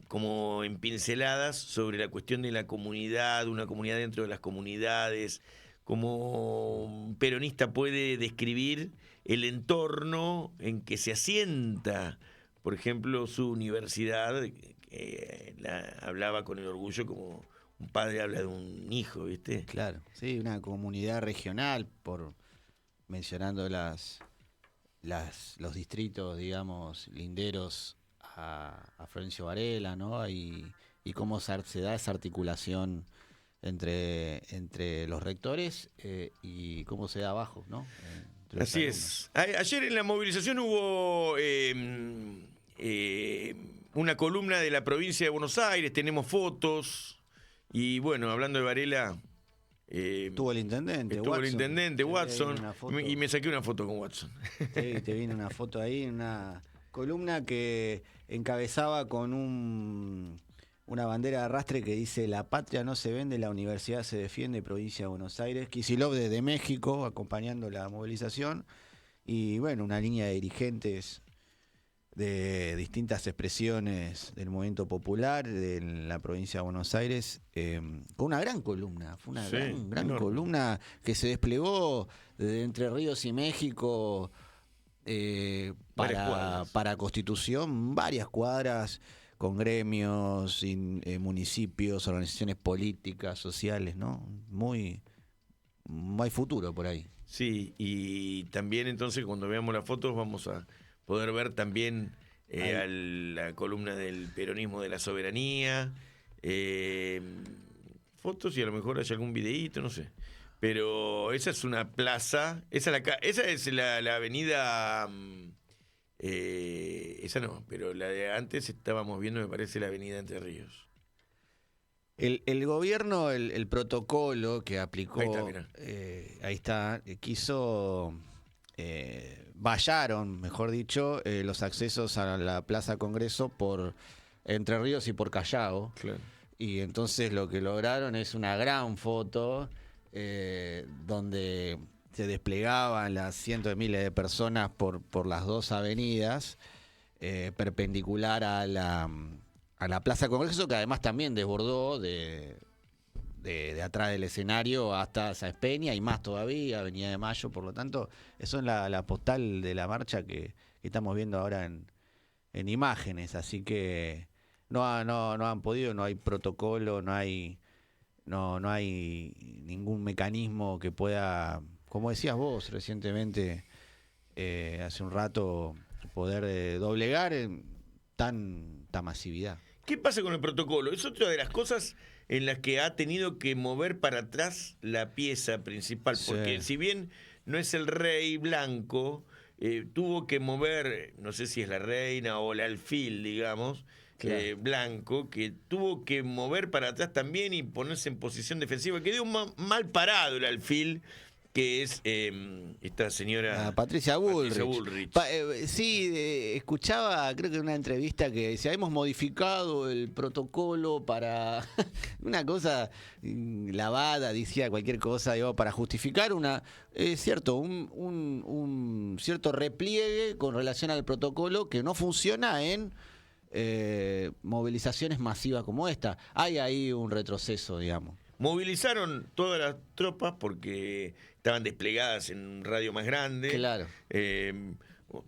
como en pinceladas sobre la cuestión de la comunidad, una comunidad dentro de las comunidades, cómo un peronista puede describir el entorno en que se asienta, por ejemplo, su universidad, que hablaba con el orgullo como un padre habla de un hijo, ¿viste? Claro, sí, una comunidad regional, mencionando los distritos, digamos, linderos a Florencio Varela, ¿no? Y cómo se da esa articulación entre los rectores y cómo se da abajo, ¿no? Así es. Ayer en la movilización hubo una columna de la provincia de Buenos Aires, tenemos fotos, y bueno, hablando de Varela... estuvo el intendente Watson, y me saqué una foto con Watson. Sí, te viene una foto ahí, una columna que encabezaba con una bandera de arrastre que dice: la patria no se vende, la universidad se defiende, provincia de Buenos Aires. Kicillof desde México acompañando la movilización, y bueno, una línea de dirigentes de distintas expresiones del movimiento popular de la provincia de Buenos Aires, con una gran columna. Fue una gran columna que se desplegó desde Entre Ríos y México para Constitución, varias cuadras, con gremios, municipios, organizaciones políticas, sociales, ¿no? Hay futuro por ahí. Sí, y también entonces cuando veamos las fotos vamos a poder ver también a la columna del peronismo de la soberanía, fotos, y a lo mejor hay algún videíto, no sé. Pero esa es una plaza, esa es la avenida, esa no, pero la de antes estábamos viendo, me parece, la avenida Entre Ríos. El gobierno, el protocolo que aplicó, ahí está, quiso... vallaron, mejor dicho, los accesos a la Plaza Congreso por Entre Ríos y por Callao. Claro. Y entonces lo que lograron es una gran foto donde se desplegaban las cientos de miles de personas por las dos avenidas, perpendicular a la Plaza Congreso, que además también desbordó de atrás del escenario hasta Sáenz Peña y más todavía, Avenida de Mayo. Por lo tanto, eso es la postal de la marcha que estamos viendo ahora en imágenes. Así que no han podido, no hay protocolo, no hay ningún mecanismo que pueda, como decías vos recientemente, hace un rato, poder doblegar tanta masividad. ¿Qué pasa con el protocolo? Es otra de las cosas en las que ha tenido que mover para atrás la pieza principal, porque si bien no es el rey blanco, tuvo que mover, no sé si es la reina o el alfil, digamos, blanco, que tuvo que mover para atrás también y ponerse en posición defensiva. Quedó mal parado el alfil, que es esta señora Patricia Bullrich. Escuchaba, creo que en una entrevista, que decía: hemos modificado el protocolo para una cosa lavada, decía cualquier cosa, digo, para justificar un cierto repliegue con relación al protocolo que no funciona en movilizaciones masivas como esta. Hay ahí un retroceso, digamos. Movilizaron todas las tropas porque estaban desplegadas en un radio más grande. Claro.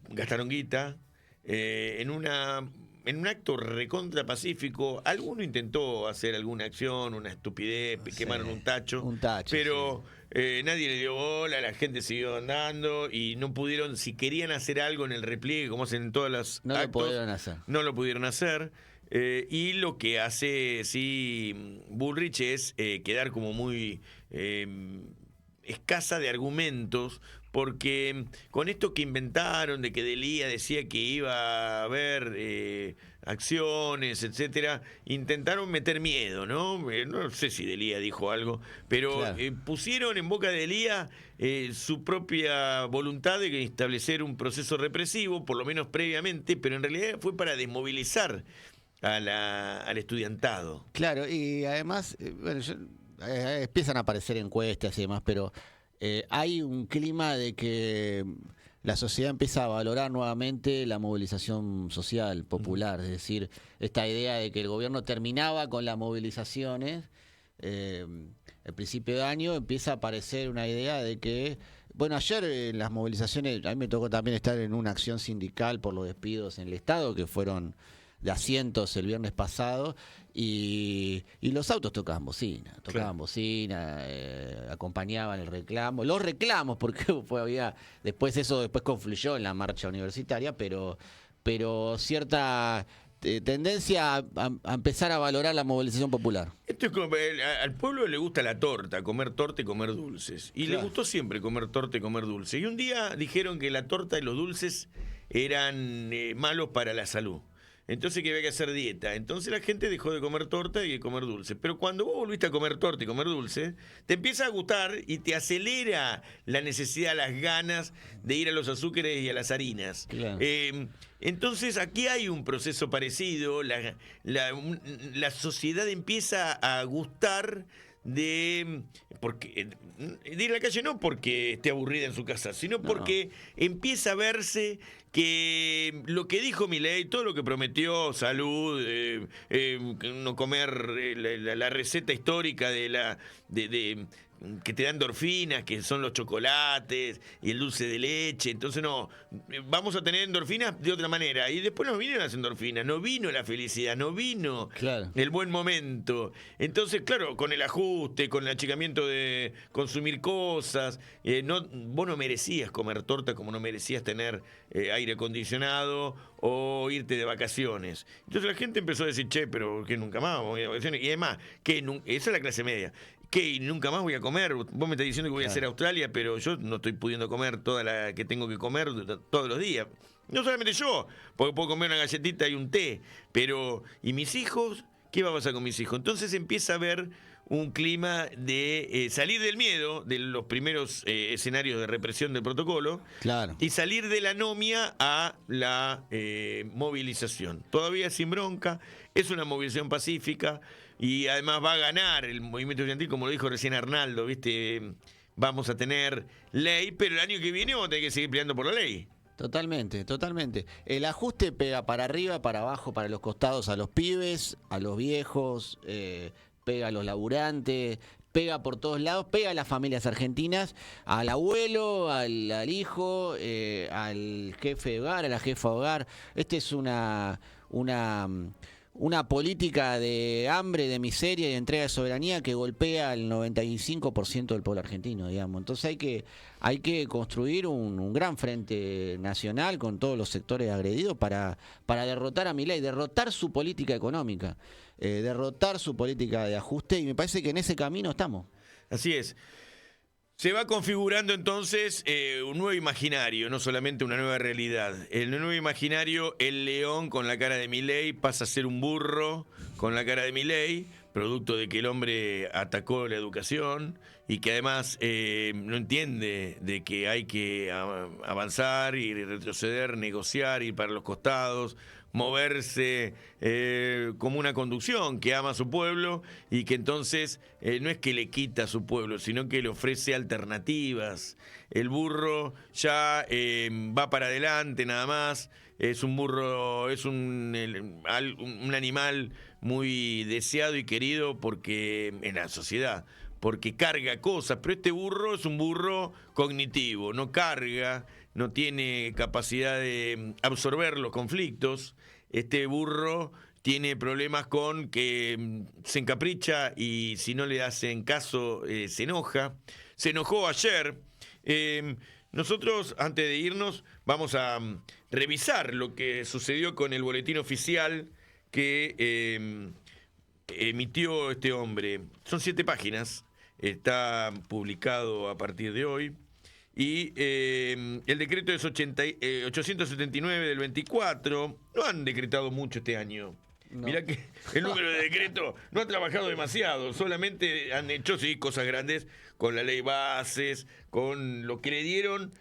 Gastaron guita. En un acto recontra pacífico, alguno intentó hacer alguna acción, una estupidez, quemaron un tacho. Pero nadie le dio bola, la gente siguió andando y no pudieron, si querían hacer algo en el repliegue, como hacen en todas las actos, no lo pudieron hacer. Y lo que hace Bullrich es quedar como muy escasa de argumentos, porque con esto que inventaron de que Delía decía que iba a haber acciones, etcétera, intentaron meter miedo, ¿no? No sé si Delía dijo algo, pero pusieron en boca de Delía su propia voluntad de establecer un proceso represivo, por lo menos previamente, pero en realidad fue para desmovilizar al estudiantado. Claro, y además, empiezan a aparecer encuestas y demás, pero hay un clima de que la sociedad empieza a valorar nuevamente la movilización social, popular, es decir, esta idea de que el gobierno terminaba con las movilizaciones, el principio de año empieza a aparecer una idea de que, bueno, ayer en las movilizaciones, a mí me tocó también estar en una acción sindical por los despidos en el Estado, que fueron de asientos el viernes pasado, y los autos tocaban bocina, acompañaban el reclamo, los reclamos, porque después confluyó en la marcha universitaria, pero cierta tendencia a empezar a valorar la movilización popular. Esto es como, al pueblo le gusta la torta, comer torta y comer dulces. Y le gustó siempre comer torta y comer dulces. Y un día dijeron que la torta y los dulces eran malos para la salud. Entonces que había que hacer dieta. Entonces la gente dejó de comer torta y de comer dulce. Pero cuando vos volviste a comer torta y comer dulce, te empieza a gustar y te acelera la necesidad, las ganas de ir a los azúcares y a las harinas. Claro. Entonces aquí hay un proceso parecido. La sociedad empieza a gustar de ir a la calle, no porque esté aburrida en su casa, sino porque empieza a verse que lo que dijo Milei, todo lo que prometió, salud, no comer, la receta histórica de que te da endorfinas, que son los chocolates y el dulce de leche. Entonces vamos a tener endorfinas de otra manera. Y después nos vinieron las endorfinas, no vino la felicidad, no vino el buen momento. Entonces, claro, con el ajuste, con el achicamiento de consumir cosas, vos no merecías comer torta como no merecías tener aire acondicionado o irte de vacaciones. Entonces la gente empezó a decir, pero que nunca más voy a vacaciones. Y además, esa es la clase media. ¿Qué? ¿Nunca más voy a comer? Vos me estás diciendo que voy a hacer Australia, pero yo no estoy pudiendo comer toda la que tengo que comer todos los días. No solamente yo, porque puedo comer una galletita y un té, pero ¿y mis hijos? ¿Qué va a pasar con mis hijos? Entonces empieza a haber un clima de salir del miedo, de los primeros escenarios de represión del protocolo, y salir de la anomia a la movilización. Todavía sin bronca, es una movilización pacífica, y además va a ganar el movimiento estudiantil, como lo dijo recién Arnaldo, ¿viste? Vamos a tener ley, pero el año que viene vamos a tener que seguir peleando por la ley. Totalmente. El ajuste pega para arriba, para abajo, para los costados, a los pibes, a los viejos, pega a los laburantes, pega por todos lados, pega a las familias argentinas, al abuelo, al hijo, al jefe de hogar, a la jefa de hogar. Esta es una política de hambre, de miseria y de entrega de soberanía que golpea al 95% del pueblo argentino, digamos. Entonces hay que construir un gran frente nacional con todos los sectores agredidos para derrotar a Milei, derrotar su política económica, derrotar su política de ajuste, y me parece que en ese camino estamos. Así es. Se va configurando entonces un nuevo imaginario, no solamente una nueva realidad. El nuevo imaginario, el león con la cara de Milei pasa a ser un burro con la cara de Milei, producto de que el hombre atacó la educación y que además no entiende de que hay que avanzar y retroceder, negociar, ir para los costados, moverse como una conducción que ama a su pueblo y que entonces no es que le quita a su pueblo, sino que le ofrece alternativas. El burro ya va para adelante nada más, es un burro, es un animal muy deseado y querido porque en la sociedad, porque carga cosas, pero este burro es un burro cognitivo, no carga, no tiene capacidad de absorber los conflictos. Este burro tiene problemas con que se encapricha y si no le hacen caso se enoja. Se enojó ayer. Nosotros, antes de irnos, vamos a revisar lo que sucedió con el boletín oficial que emitió este hombre. Son 7 páginas, está publicado a partir de hoy. Y el decreto es 879 del 24. No han decretado mucho este año. No. Mirá que el número de decretos no ha trabajado demasiado. Solamente han hecho, sí, cosas grandes con la ley bases, con lo que le dieron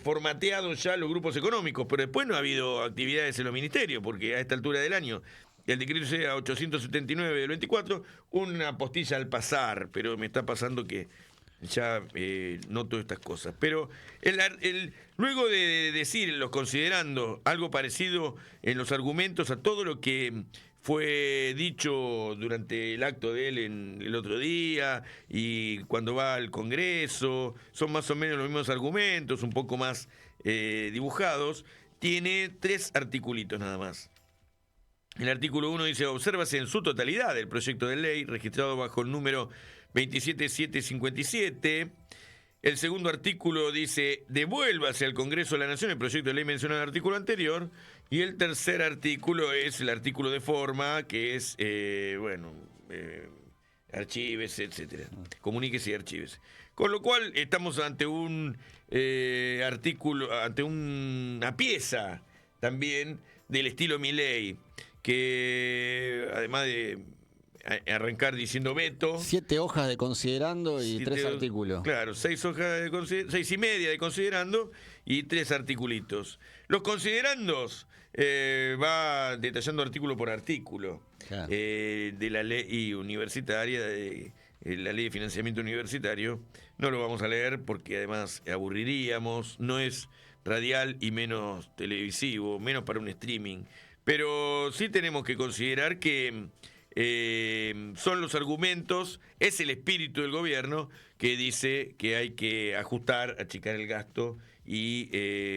formateados ya los grupos económicos. Pero después no ha habido actividades en los ministerios, porque a esta altura del año el decreto sea 879 del 24, una postilla al pasar, pero me está pasando que ya noto estas cosas. Pero luego de decirlos, considerando algo parecido en los argumentos a todo lo que fue dicho durante el acto de él el otro día y cuando va al Congreso, son más o menos los mismos argumentos, un poco más dibujados, tiene 3 articulitos nada más. El artículo 1 dice: obsérvase en su totalidad el proyecto de ley registrado bajo el número 27757. El segundo artículo dice: devuélvase al Congreso de la Nación el proyecto de ley mencionado en el artículo anterior. Y el tercer artículo es el artículo de forma, que es, archívese, etcétera. Comuníquese y archívese. Con lo cual estamos ante un artículo, ante una pieza también del estilo Milei, que además de arrancar diciendo veto. 7 hojas de considerando y 3 artículos. Claro, 6 hojas 6 y media de considerando y 3 articulitos. Los considerandos va detallando artículo por artículo, claro, de la ley universitaria, de la ley de financiamiento universitario. No lo vamos a leer porque además aburriríamos, no es radial y menos televisivo, menos para un streaming. Pero sí tenemos que considerar que son los argumentos, es el espíritu del gobierno que dice que hay que ajustar, achicar el gasto y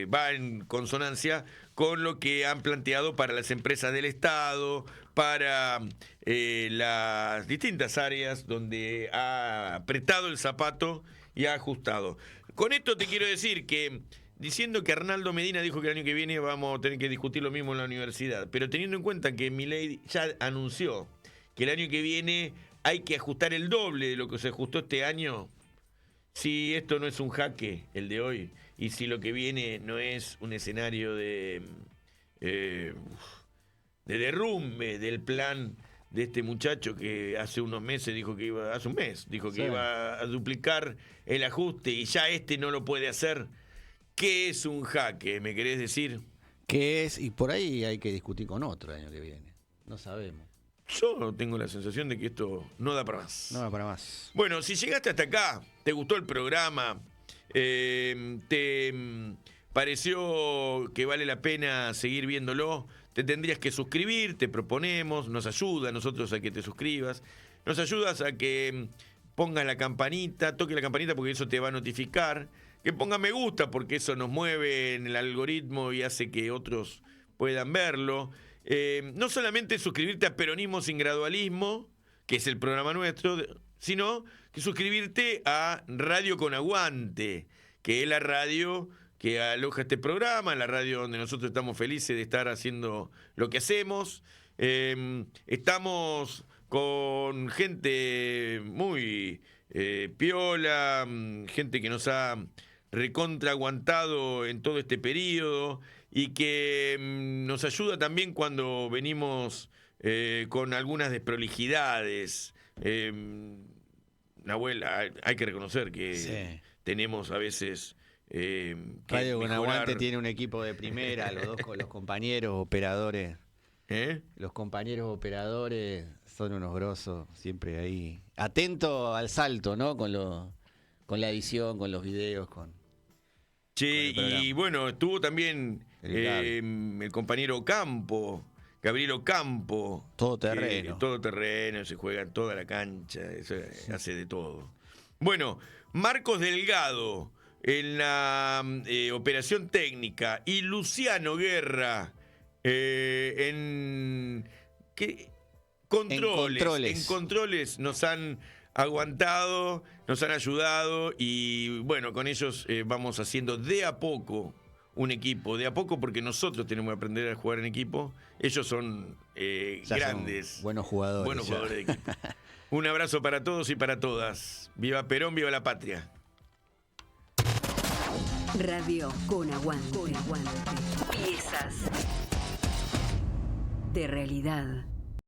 va en consonancia con lo que han planteado para las empresas del Estado, para las distintas áreas donde ha apretado el zapato y ha ajustado. Con esto te quiero decir que, diciendo que Arnaldo Medina dijo que el año que viene vamos a tener que discutir lo mismo en la universidad, pero teniendo en cuenta que Milei ya anunció que el año que viene hay que ajustar el doble de lo que se ajustó este año, si esto no es un jaque, el de hoy, y si lo que viene no es un escenario de derrumbe del plan de este muchacho que hace unos meses dijo que iba, hace un mes, dijo que iba a duplicar el ajuste y ya no lo puede hacer. ¿Qué es un jaque? ¿Me querés decir? ¿Qué es? Y por ahí hay que discutir con otro el año que viene. No sabemos. Yo tengo la sensación de que esto no da para más. No da para más. Bueno, si llegaste hasta acá, te gustó el programa, te pareció que vale la pena seguir viéndolo, te tendrías que suscribir, te proponemos, nos ayuda a nosotros a que te suscribas, nos ayudas a que pongas la campanita, toque la campanita porque eso te va a notificar, que ponga me gusta porque eso nos mueve en el algoritmo y hace que otros puedan verlo. No solamente suscribirte a Peronismo sin Gradualismo, que es el programa nuestro, sino que suscribirte a Radio con Aguante, que es la radio que aloja este programa, la radio donde nosotros estamos felices de estar haciendo lo que hacemos. Estamos con gente muy piola, gente que nos ha recontra aguantado en todo este periodo y que nos ayuda también cuando venimos con algunas desprolijidades. Nahuel, hay que reconocer que tenemos a veces que Radio con mejorar. Aguante tiene un equipo de primera, los compañeros operadores. Los compañeros operadores son unos grosos, siempre ahí. Atento al salto, ¿no? Con la edición, con los videos, Che, y bueno, estuvo también el compañero Campo, Gabriel Ocampo. Todo terreno, se juega en toda la cancha, eso hace de todo. Bueno, Marcos Delgado en la operación técnica y Luciano Guerra en controles nos han aguantado, nos han ayudado y bueno, con ellos vamos haciendo de a poco un equipo, de a poco porque nosotros tenemos que aprender a jugar en equipo, ellos son grandes, son buenos jugadores de equipo. Un abrazo para todos y para todas. Viva Perón, viva la patria. Radio con Aguante. Piezas de realidad.